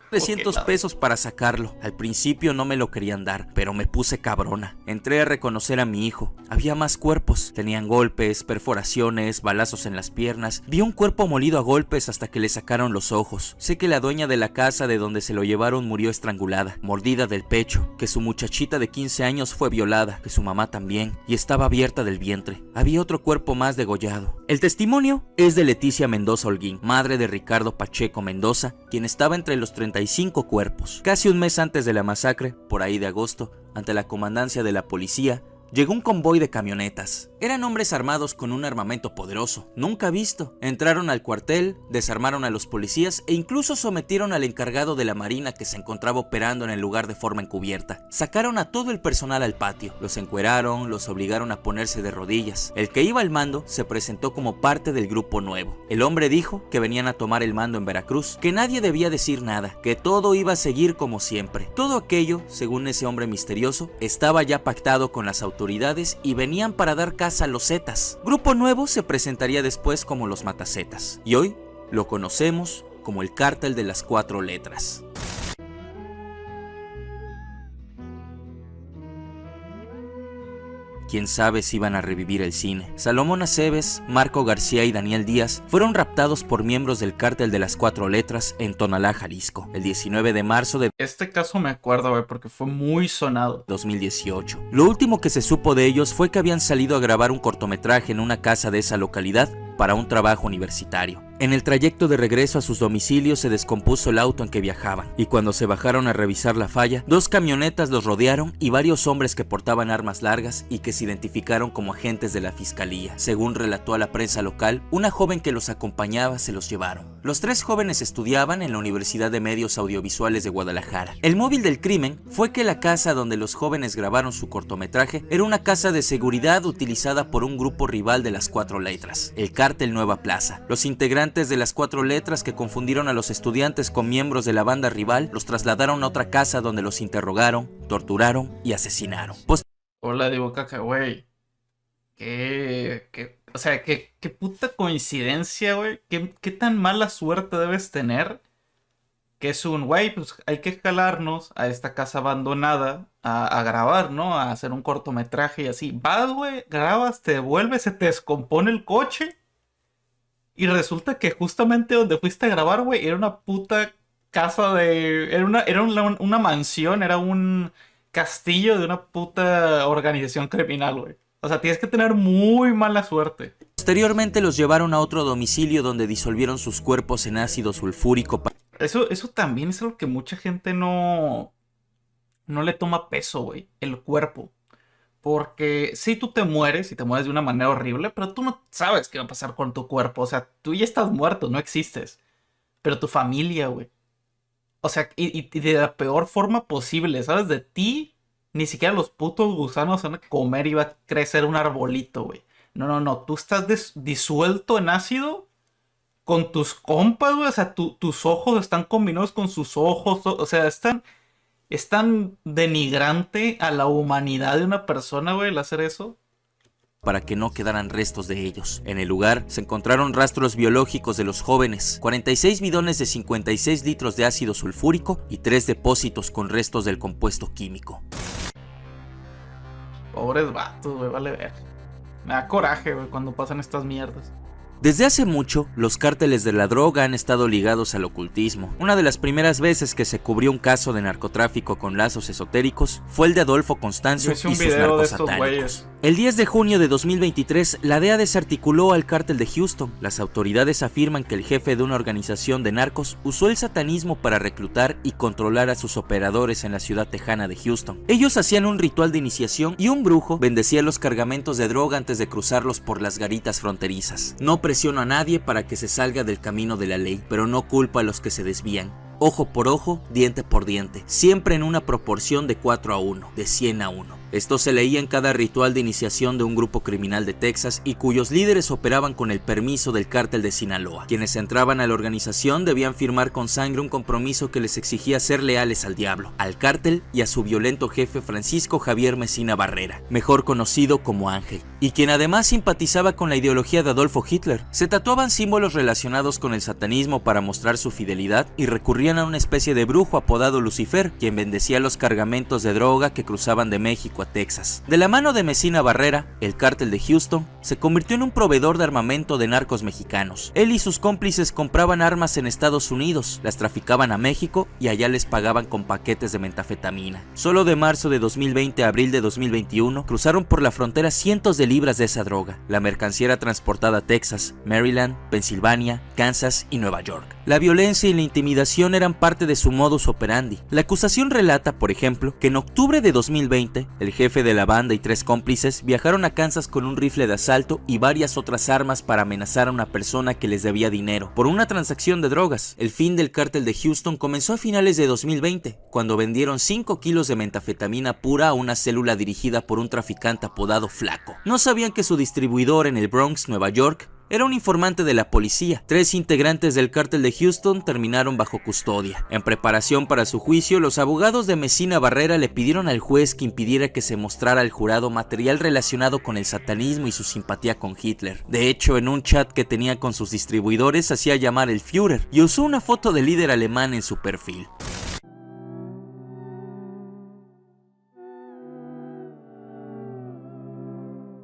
300 Ok, pesos para sacarlo. Al principio no me lo querían dar, pero me puse cabrona. Entré a reconocer a mi hijo. Había más cuerpos. Tenían golpes, perforaciones, balazos en las piernas. Vi un cuerpo molido a golpes hasta que le sacaron los ojos. Sé que la dueña de la casa de donde se lo llevaron murió estrangulada, mordida del pecho, que su muchachita de 15 años fue violada, que su mamá también, y estaba abierta del vientre. Había otro cuerpo más degollado. El testimonio es de Leticia Mendoza Holguín, madre de Ricardo Pacheco Mendoza, quien estaba entre los 35 cuerpos. Casi un mes antes de la masacre, por ahí de agosto, ante la comandancia de la policía, llegó un convoy de camionetas. Eran hombres armados con un armamento poderoso, nunca visto. Entraron al cuartel, desarmaron a los policías e incluso sometieron al encargado de la marina que se encontraba operando en el lugar de forma encubierta. Sacaron a todo el personal al patio, los encueraron, los obligaron a ponerse de rodillas. El que iba al mando se presentó como parte del grupo nuevo. El hombre dijo que venían a tomar el mando en Veracruz, que nadie debía decir nada, que todo iba a seguir como siempre. Todo aquello, según ese hombre misterioso, estaba ya pactado con las autoridades y venían para dar caza a los Zetas. Grupo Nuevo se presentaría después como los Matazetas y hoy lo conocemos como el Cártel de las 4 letras. Quién sabe si iban a revivir el cine. Salomón Aceves, Marco García y Daniel Díaz fueron raptados por miembros del Cártel de las 4 letras en Tonalá, Jalisco, el 19 de marzo de Este caso me acuerdo, güey, porque fue muy sonado. 2018. Lo último que se supo de ellos fue que habían salido a grabar un cortometraje en una casa de esa localidad para un trabajo universitario. En el trayecto de regreso a sus domicilios se descompuso el auto en que viajaban, y cuando se bajaron a revisar la falla, 2 camionetas los rodearon y varios hombres que portaban armas largas y que se identificaron como agentes de la fiscalía. Según relató a la prensa local, una joven que los acompañaba se los llevaron. Los 3 jóvenes estudiaban en la Universidad de Medios Audiovisuales de Guadalajara. El móvil del crimen fue que la casa donde los jóvenes grabaron su cortometraje era una casa de seguridad utilizada por un grupo rival de las 4 letras, el Cártel Nueva Plaza. Los integrantes de las 4 letras que confundieron a los estudiantes con miembros de la banda rival los trasladaron a otra casa donde los interrogaron, torturaron y asesinaron. Hola, digo, caca, güey. O sea, qué puta coincidencia, güey. ¿Qué tan mala suerte debes tener? Que es un, güey, pues hay que jalarnos a esta casa abandonada a grabar, ¿no? A hacer un cortometraje y así. Vas, güey, grabas, te devuelves, se te descompone el coche. Y resulta que justamente donde fuiste a grabar, güey, era una puta casa de... Era una mansión, era un castillo de una puta organización criminal, güey. O sea, tienes que tener muy mala suerte. Posteriormente los llevaron a otro domicilio donde disolvieron sus cuerpos en ácido sulfúrico. Eso también es algo que mucha gente no le toma peso, güey. El cuerpo. Porque sí, tú te mueres y te mueres de una manera horrible, pero tú no sabes qué va a pasar con tu cuerpo. O sea, tú ya estás muerto, no existes. Pero tu familia, güey. O sea, y de la peor forma posible, ¿sabes? De ti, ni siquiera los putos gusanos van a comer y va a crecer un arbolito, güey. No. Tú estás disuelto en ácido con tus compas, güey. O sea, tus ojos están combinados con sus ojos. O sea, es tan denigrante a la humanidad de una persona, güey, el hacer eso. Para que no quedaran restos de ellos. En el lugar se encontraron rastros biológicos de los jóvenes, 46 bidones de 56 litros de ácido sulfúrico y 3 depósitos con restos del compuesto químico. Pobres vatos, güey, vale ver. Me da coraje, güey, cuando pasan estas mierdas. Desde hace mucho, los cárteles de la droga han estado ligados al ocultismo. Una de las primeras veces que se cubrió un caso de narcotráfico con lazos esotéricos fue el de Adolfo Constanzo y sus narcos satánicos. El 10 de junio de 2023, la DEA desarticuló al cártel de Houston. Las autoridades afirman que el jefe de una organización de narcos usó el satanismo para reclutar y controlar a sus operadores en la ciudad tejana de Houston. Ellos hacían un ritual de iniciación y un brujo bendecía los cargamentos de droga antes de cruzarlos por las garitas fronterizas. No presiona a nadie para que se salga del camino de la ley, pero no culpa a los que se desvían. Ojo por ojo, diente por diente, siempre en una proporción de 4 a 1, de 100 a 1. Esto se leía en cada ritual de iniciación de un grupo criminal de Texas y cuyos líderes operaban con el permiso del cártel de Sinaloa. Quienes entraban a la organización debían firmar con sangre un compromiso que les exigía ser leales al diablo, al cártel y a su violento jefe Francisco Javier Mesina Barrera, mejor conocido como Ángel, y quien además simpatizaba con la ideología de Adolfo Hitler. Se tatuaban símbolos relacionados con el satanismo para mostrar su fidelidad y recurrían a una especie de brujo apodado Lucifer, quien bendecía los cargamentos de droga que cruzaban de México a Texas. De la mano de Mesina Barrera, el cártel de Houston se convirtió en un proveedor de armamento de narcos mexicanos. Él y sus cómplices compraban armas en Estados Unidos, las traficaban a México y allá les pagaban con paquetes de metanfetamina. Solo de marzo de 2020 a abril de 2021 cruzaron por la frontera cientos de libras de esa droga. La mercancía era transportada a Texas, Maryland, Pensilvania, Kansas y Nueva York. La violencia y la intimidación eran parte de su modus operandi. La acusación relata, por ejemplo, que en octubre de 2020, el jefe de la banda y 3 cómplices viajaron a Kansas con un rifle de asalto y varias otras armas para amenazar a una persona que les debía dinero por una transacción de drogas. El fin del cártel de Houston comenzó a finales de 2020, cuando vendieron 5 kilos de metanfetamina pura a una célula dirigida por un traficante apodado Flaco. No sabían que su distribuidor en el Bronx, Nueva York, era un informante de la policía. 3 integrantes del cártel de Houston terminaron bajo custodia. En preparación para su juicio, los abogados de Mesina Barrera le pidieron al juez que impidiera que se mostrara al jurado material relacionado con el satanismo y su simpatía con Hitler. De hecho, en un chat que tenía con sus distribuidores, hacía llamar el Führer y usó una foto del líder alemán en su perfil.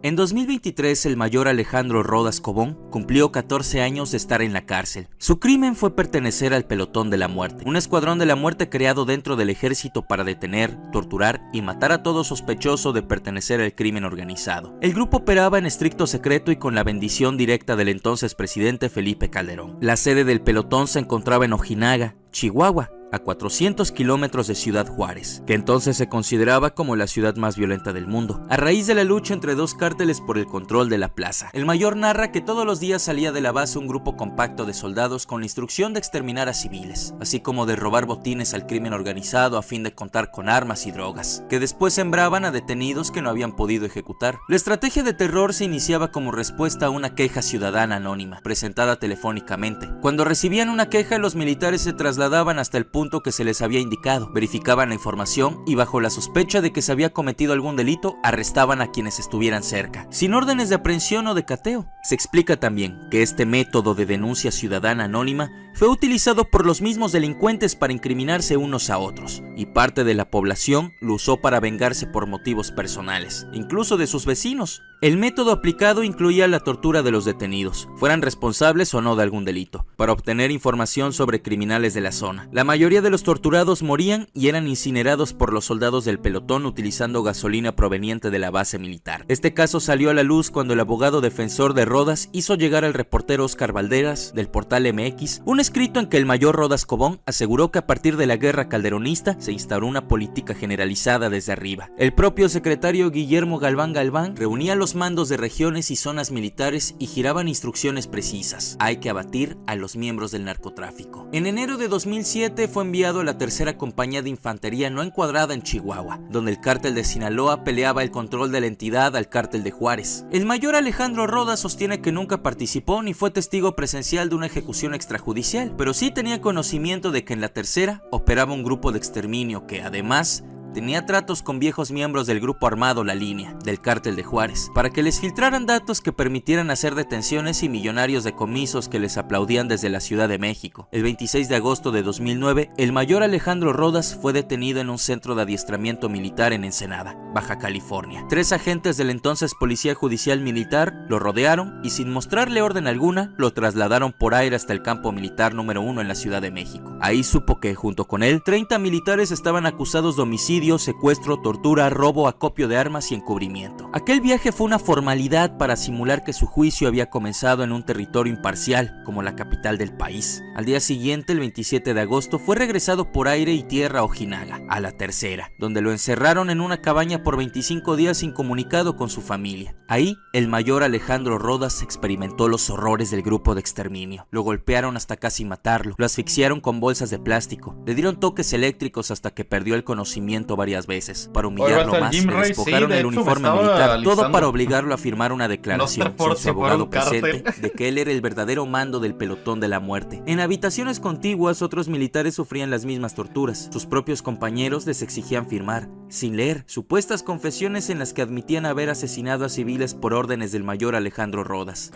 En 2023, el mayor Alejandro Rodas Cobón cumplió 14 años de estar en la cárcel. Su crimen fue pertenecer al Pelotón de la Muerte, un escuadrón de la muerte creado dentro del ejército para detener, torturar y matar a todo sospechoso de pertenecer al crimen organizado. El grupo operaba en estricto secreto y con la bendición directa del entonces presidente Felipe Calderón. La sede del pelotón se encontraba en Ojinaga, Chihuahua, a 400 kilómetros de Ciudad Juárez, que entonces se consideraba como la ciudad más violenta del mundo, a raíz de la lucha entre 2 cárteles por el control de la plaza. El mayor narra que todos los días salía de la base un grupo compacto de soldados con la instrucción de exterminar a civiles, así como de robar botines al crimen organizado a fin de contar con armas y drogas, que después sembraban a detenidos que no habían podido ejecutar. La estrategia de terror se iniciaba como respuesta a una queja ciudadana anónima, presentada telefónicamente. Cuando recibían una queja, los militares se trasladaban hasta el punto que se les había indicado, verificaban la información y bajo la sospecha de que se había cometido algún delito, arrestaban a quienes estuvieran cerca, sin órdenes de aprehensión o de cateo. Se explica también que este método de denuncia ciudadana anónima fue utilizado por los mismos delincuentes para incriminarse unos a otros, y parte de la población lo usó para vengarse por motivos personales, incluso de sus vecinos. El método aplicado incluía la tortura de los detenidos, fueran responsables o no de algún delito, para obtener información sobre criminales de la zona. La mayoría de los torturados morían y eran incinerados por los soldados del pelotón utilizando gasolina proveniente de la base militar. Este caso salió a la luz cuando el abogado defensor de Rodas hizo llegar al reportero Oscar Valderas, del portal MX, un escrito en que el mayor Rodas Cobón aseguró que a partir de la guerra calderonista se instauró una política generalizada desde arriba. El propio secretario Guillermo Galván reunía los mandos de regiones y zonas militares y giraban instrucciones precisas: hay que abatir a los miembros del narcotráfico. En enero de 2007 fue enviado a la tercera compañía de infantería no encuadrada en Chihuahua, donde el cártel de Sinaloa peleaba el control de la entidad al cártel de Juárez. El mayor Alejandro Rodas sostiene que nunca participó ni fue testigo presencial de una ejecución extrajudicial, pero sí tenía conocimiento de que en la tercera operaba un grupo de exterminio que, además, tenía tratos con viejos miembros del grupo armado La Línea, del cártel de Juárez, para que les filtraran datos que permitieran hacer detenciones y millonarios decomisos que les aplaudían desde la Ciudad de México. El 26 de agosto de 2009, el mayor Alejandro Rodas fue detenido en un centro de adiestramiento militar en Ensenada, Baja California. 3 agentes del entonces Policía Judicial Militar lo rodearon y sin mostrarle orden alguna, lo trasladaron por aire hasta el campo militar número 1 en la Ciudad de México. Ahí supo que, junto con él, 30 militares estaban acusados de homicidio, secuestro, tortura, robo, acopio de armas y encubrimiento. Aquel viaje fue una formalidad para simular que su juicio había comenzado en un territorio imparcial, como la capital del país. Al día siguiente, el 27 de agosto, fue regresado por aire y tierra a Ojinaga, a la tercera, donde lo encerraron en una cabaña estuvo por 25 días incomunicado con su familia. Ahí, el mayor Alejandro Rodas experimentó los horrores del grupo de exterminio. Lo golpearon hasta casi matarlo, lo asfixiaron con bolsas de plástico, le dieron toques eléctricos hasta que perdió el conocimiento varias veces. Para humillarlo más, le despojaron el uniforme militar, todo para obligarlo a firmar una declaración, sin su abogado presente, de que él era el verdadero mando del pelotón de la muerte. En habitaciones contiguas, otros militares sufrían las mismas torturas. Sus propios compañeros les exigían firmar, sin leer, supuestas confesiones en las que admitían haber asesinado a civiles por órdenes del mayor Alejandro Rodas.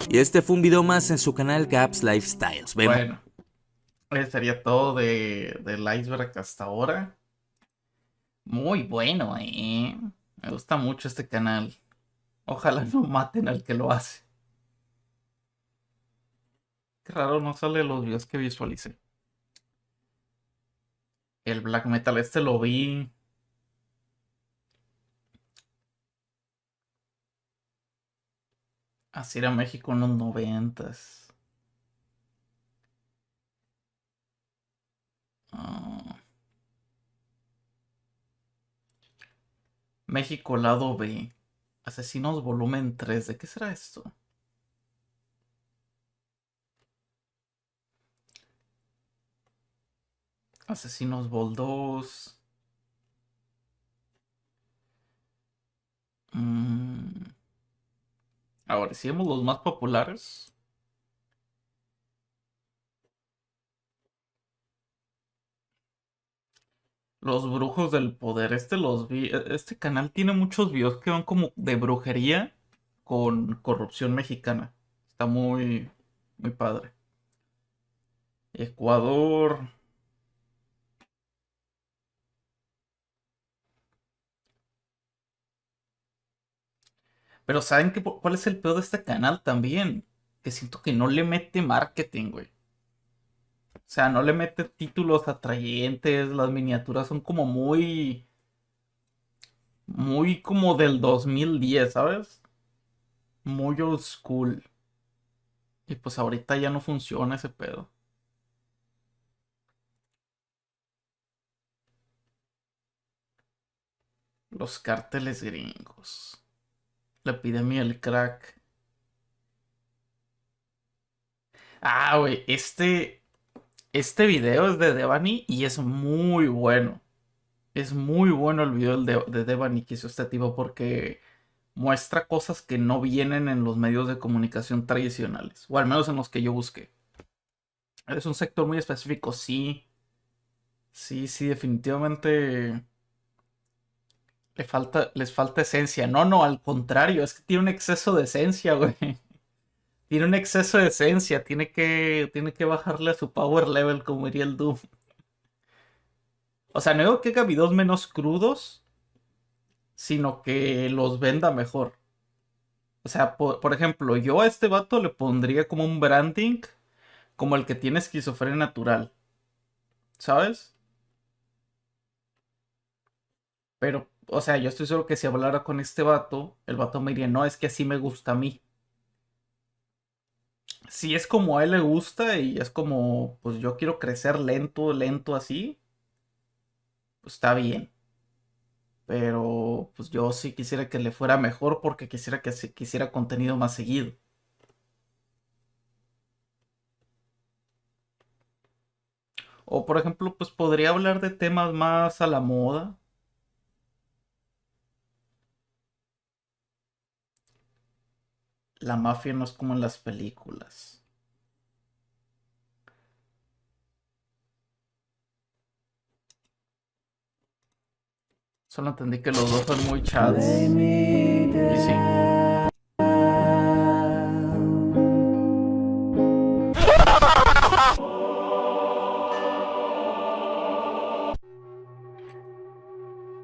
Y este fue un video más en su canal Gaps Lifestyles. Vemos. Bueno, eso sería todo del iceberg hasta ahora. Muy bueno, Me gusta mucho este canal. Ojalá no maten al que lo hace. Qué raro, no sale los videos que visualicé. El black metal lo vi. Así era México en los 90s. México lado B. Asesinos volumen 3. ¿De qué será esto? Asesinos Vol 2. Ahora, si vemos los más populares. Los brujos del poder. Los vi. Este canal tiene muchos videos que van como de brujería con corrupción mexicana. Está muy, muy padre. Ecuador. Pero ¿saben cuál es el peor de este canal también? Que siento que no le mete marketing, güey. O sea, no le mete títulos atrayentes. Las miniaturas son como muy... Muy como del 2010, ¿sabes? Muy old school. Y pues ahorita ya no funciona ese pedo. Los cárteles gringos. La epidemia del crack. Ah, güey, este video es de Devani y es muy bueno. Es muy bueno el video de Devani que hizo este tipo porque muestra cosas que no vienen en los medios de comunicación tradicionales, o al menos en los que yo busqué. Es un sector muy específico, sí. Sí, definitivamente les falta esencia. No, al contrario, es que tiene un exceso de esencia, güey. Tiene un exceso de esencia, tiene que bajarle a su power level, como diría el Doom. O sea, no digo que haga videos menos crudos, sino que los venda mejor. O sea, por ejemplo, yo a este vato le pondría como un branding como el que tiene esquizofrenia natural. ¿Sabes? Pero, o sea, yo estoy seguro que si hablara con este vato, el vato me diría, no, es que así me gusta a mí. Si es como a él le gusta y es como, pues yo quiero crecer lento así, pues está bien. Pero, pues yo sí quisiera que le fuera mejor porque quisiera que se quisiera contenido más seguido. O, por ejemplo, pues podría hablar de temas más a la moda. La mafia no es como en las películas. Solo entendí que los dos son muy chads. Y sí.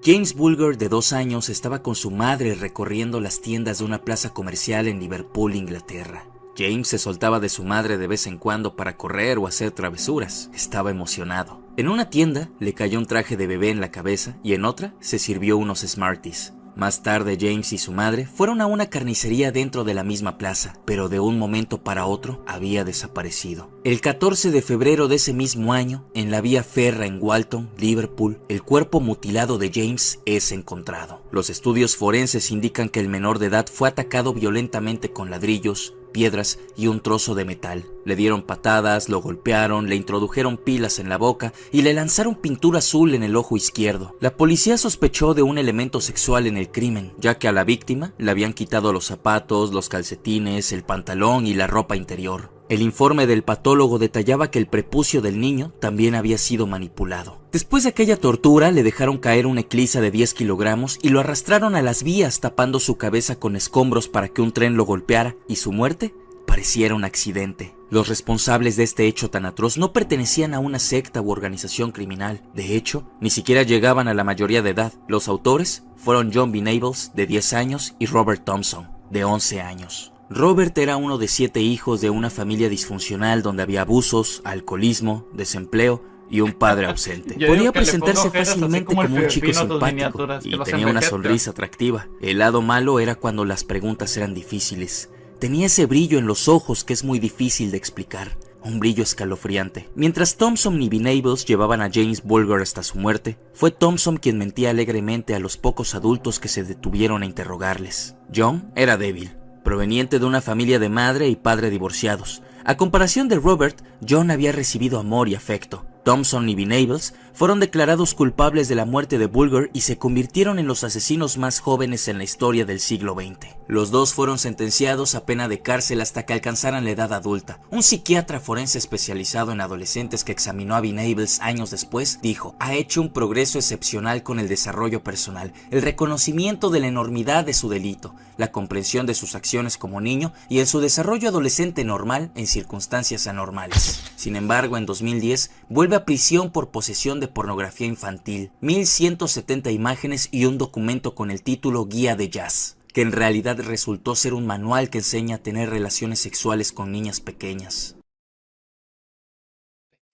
James Bulger, de 2 años, estaba con su madre recorriendo las tiendas de una plaza comercial en Liverpool, Inglaterra. James se soltaba de su madre de vez en cuando para correr o hacer travesuras. Estaba emocionado. En una tienda le cayó un traje de bebé en la cabeza y en otra se sirvió unos Smarties. Más tarde, James y su madre fueron a una carnicería dentro de la misma plaza, pero de un momento para otro había desaparecido. El 14 de febrero de ese mismo año, en la vía férrea en Walton, Liverpool, el cuerpo mutilado de James es encontrado. Los estudios forenses indican que el menor de edad fue atacado violentamente con ladrillos, piedras y un trozo de metal. Le dieron patadas, lo golpearon, le introdujeron pilas en la boca y le lanzaron pintura azul en el ojo izquierdo. La policía sospechó de un elemento sexual en el crimen, ya que a la víctima le habían quitado los zapatos, los calcetines, el pantalón y la ropa interior. El informe del patólogo detallaba que el prepucio del niño también había sido manipulado. Después de aquella tortura, le dejaron caer una eclisa de 10 kilogramos y lo arrastraron a las vías tapando su cabeza con escombros para que un tren lo golpeara y su muerte pareciera un accidente. Los responsables de este hecho tan atroz no pertenecían a una secta u organización criminal. De hecho, ni siquiera llegaban a la mayoría de edad. Los autores fueron John Venables, de 10 años, y Robert Thompson, de 11 años. Robert era uno de 7 hijos de una familia disfuncional donde había abusos, alcoholismo, desempleo y un padre ausente. Podía presentarse fácilmente como un chico simpático y tenía una sonrisa atractiva. El lado malo era cuando las preguntas eran difíciles. Tenía ese brillo en los ojos que es muy difícil de explicar, un brillo escalofriante. Mientras Thompson y Venables llevaban a James Bulger hasta su muerte, fue Thompson quien mentía alegremente a los pocos adultos que se detuvieron a interrogarles. John era débil, proveniente de una familia de madre y padre divorciados. A comparación de Robert, John había recibido amor y afecto. Thompson y Venables fueron declarados culpables de la muerte de Bulger y se convirtieron en los asesinos más jóvenes en la historia del siglo XX. Los dos fueron sentenciados a pena de cárcel hasta que alcanzaran la edad adulta. Un psiquiatra forense especializado en adolescentes que examinó a Venables años después dijo: ha hecho un progreso excepcional con el desarrollo personal, el reconocimiento de la enormidad de su delito, la comprensión de sus acciones como niño y en su desarrollo adolescente normal en circunstancias anormales. Sin embargo, en 2010 vuelve a prisión por posesión de pornografía infantil, 1170 imágenes y un documento con el título Guía de Jazz, que en realidad resultó ser un manual que enseña a tener relaciones sexuales con niñas pequeñas.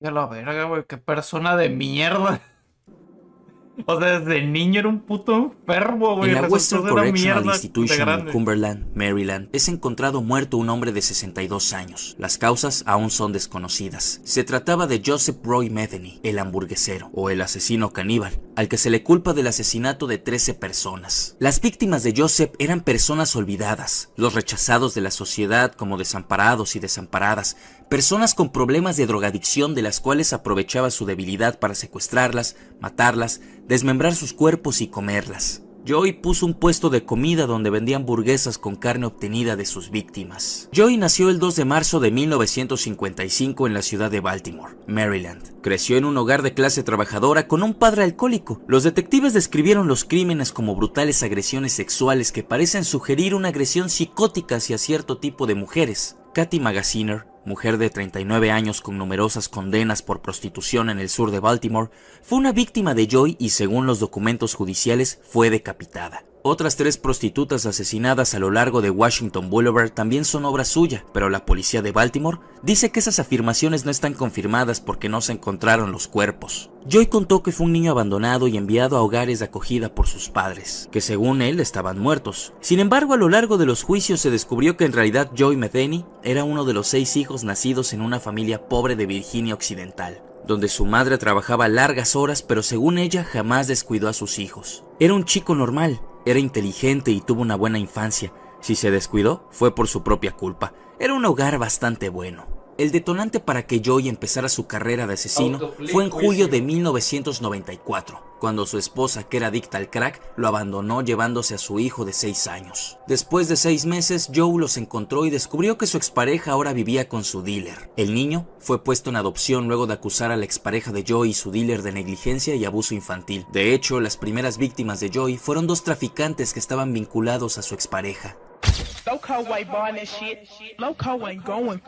A la verga, güey, qué persona de mierda. O sea, desde niño era un puto enfermo, güey. En la Resultó Western ser una Correctional mierda de Institution en grande. Cumberland, Maryland, es encontrado muerto un hombre de 62 años. Las causas aún son desconocidas. Se trataba de Joseph Roy Metheny, el hamburguesero, o el asesino caníbal, al que se le culpa del asesinato de 13 personas. Las víctimas de Joseph eran personas olvidadas, los rechazados de la sociedad como desamparados y desamparadas, personas con problemas de drogadicción de las cuales aprovechaba su debilidad para secuestrarlas, matarlas, desmembrar sus cuerpos y comerlas. Joey puso un puesto de comida donde vendía hamburguesas con carne obtenida de sus víctimas. Joey nació el 2 de marzo de 1955 en la ciudad de Baltimore, Maryland. Creció en un hogar de clase trabajadora con un padre alcohólico. Los detectives describieron los crímenes como brutales agresiones sexuales que parecen sugerir una agresión psicótica hacia cierto tipo de mujeres. Katy Magaziner, mujer de 39 años con numerosas condenas por prostitución en el sur de Baltimore, fue una víctima de Joey y, según los documentos judiciales, fue decapitada. Otras 3 prostitutas asesinadas a lo largo de Washington Boulevard también son obra suya, pero la policía de Baltimore dice que esas afirmaciones no están confirmadas porque no se encontraron los cuerpos. Joey contó que fue un niño abandonado y enviado a hogares de acogida por sus padres, que según él estaban muertos. Sin embargo, a lo largo de los juicios se descubrió que en realidad Joey Metheny era uno de los 6 hijos nacidos en una familia pobre de Virginia Occidental, donde su madre trabajaba largas horas, pero según ella jamás descuidó a sus hijos. Era un chico normal, era inteligente y tuvo una buena infancia. Si se descuidó, fue por su propia culpa. Era un hogar bastante bueno. El detonante para que Joey empezara su carrera de asesino fue en julio de 1994, cuando su esposa, que era adicta al crack, lo abandonó llevándose a su hijo de 6 años. Después de 6 meses, Joe los encontró y descubrió que su expareja ahora vivía con su dealer. El niño fue puesto en adopción luego de acusar a la expareja de Joey y su dealer de negligencia y abuso infantil. De hecho, las primeras víctimas de Joey fueron 2 traficantes que estaban vinculados a su expareja. Loco ain't buying that shit. Loco ain't going.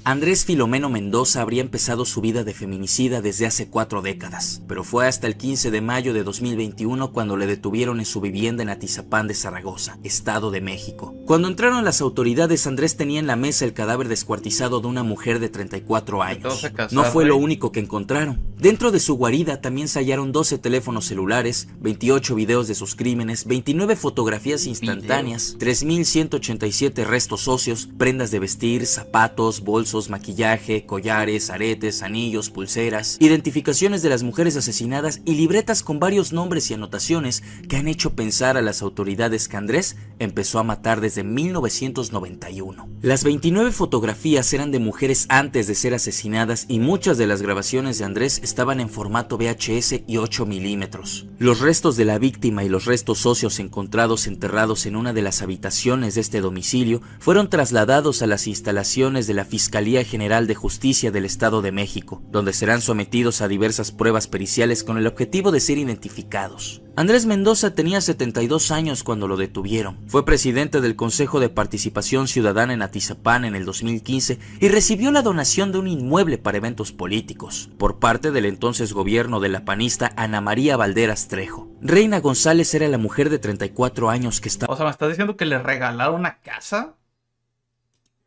Andrés Filomeno Mendoza habría empezado su vida de feminicida desde hace 4 décadas, pero fue hasta el 15 de mayo de 2021 cuando le detuvieron en su vivienda en Atizapán de Zaragoza, Estado de México. Cuando entraron las autoridades, Andrés tenía en la mesa el cadáver descuartizado de una mujer de 34 años. No fue lo único que encontraron. Dentro de su guarida también se hallaron 12 teléfonos celulares, 28 videos de sus crímenes, 29 fotografías instantáneas, 3.187 restos óseos, prendas de vestir, zapatos, bolsos, maquillaje, collares, aretes, anillos, pulseras, identificaciones de las mujeres asesinadas y libretas con varios nombres y anotaciones que han hecho pensar a las autoridades que Andrés empezó a matar desde 1991. Las 29 fotografías eran de mujeres antes de ser asesinadas y muchas de las grabaciones de Andrés estaban en formato VHS y 8 milímetros. Los restos de la víctima y los restos óseos encontrados enterrados en una de las habitaciones de este domicilio fueron trasladados a las instalaciones de la Fiscalía General de Justicia del Estado de México, donde serán sometidos a diversas pruebas periciales con el objetivo de ser identificados. Andrés Mendoza tenía 72 años cuando lo detuvieron. Fue presidente del Consejo de Participación Ciudadana en Atizapán en el 2015 y recibió la donación de un inmueble para eventos políticos por parte del entonces gobierno de la panista Ana María Valderas Trejo. Reina González era la mujer de 34 años que estaba... O sea, ¿me estás diciendo que le regalaron una casa?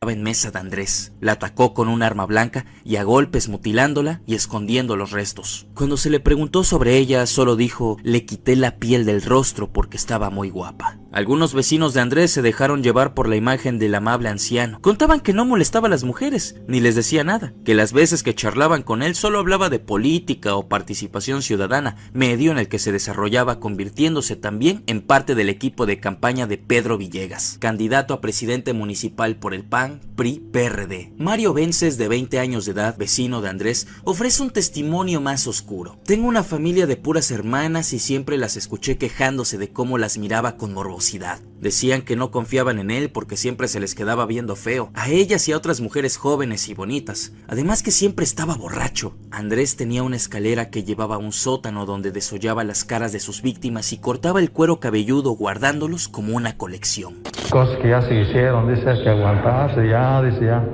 En mesa de Andrés. La atacó con un arma blanca y a golpes mutilándola y escondiendo los restos. Cuando se le preguntó sobre ella, solo dijo: le quité la piel del rostro porque estaba muy guapa. Algunos vecinos de Andrés se dejaron llevar por la imagen del amable anciano. Contaban que no molestaba a las mujeres, ni les decía nada, que las veces que charlaban con él solo hablaba de política o participación ciudadana, medio en el que se desarrollaba, convirtiéndose también en parte del equipo de campaña de Pedro Villegas, candidato a presidente municipal por el PAN, PRI, PRD. Mario Vences, de 20 años de edad, vecino de Andrés, ofrece un testimonio más oscuro. Tengo una familia de puras hermanas y siempre las escuché quejándose de cómo las miraba con morbosidad. Decían que no confiaban en él porque siempre se les quedaba viendo feo, a ellas y a otras mujeres jóvenes y bonitas. Además que siempre estaba borracho. Andrés tenía una escalera que llevaba a un sótano donde desollaba las caras de sus víctimas y cortaba el cuero cabelludo guardándolos como una colección. Cosas que ya se hicieron, dice, hay que aguantarse, ya, dice, ya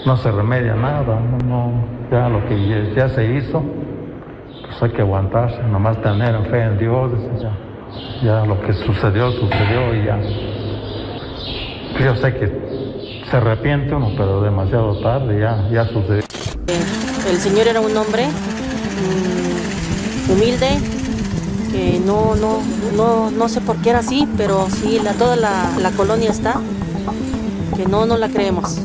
no se remedia nada, no, ya lo que ya se hizo, pues hay que aguantarse, nomás tener fe en Dios, dice, ya lo que sucedió y ya. Yo sé que se arrepiente uno, pero demasiado tarde, ya sucedió. El señor era un hombre humilde, que no sé por qué era así, pero sí, toda la colonia está, que no la creemos.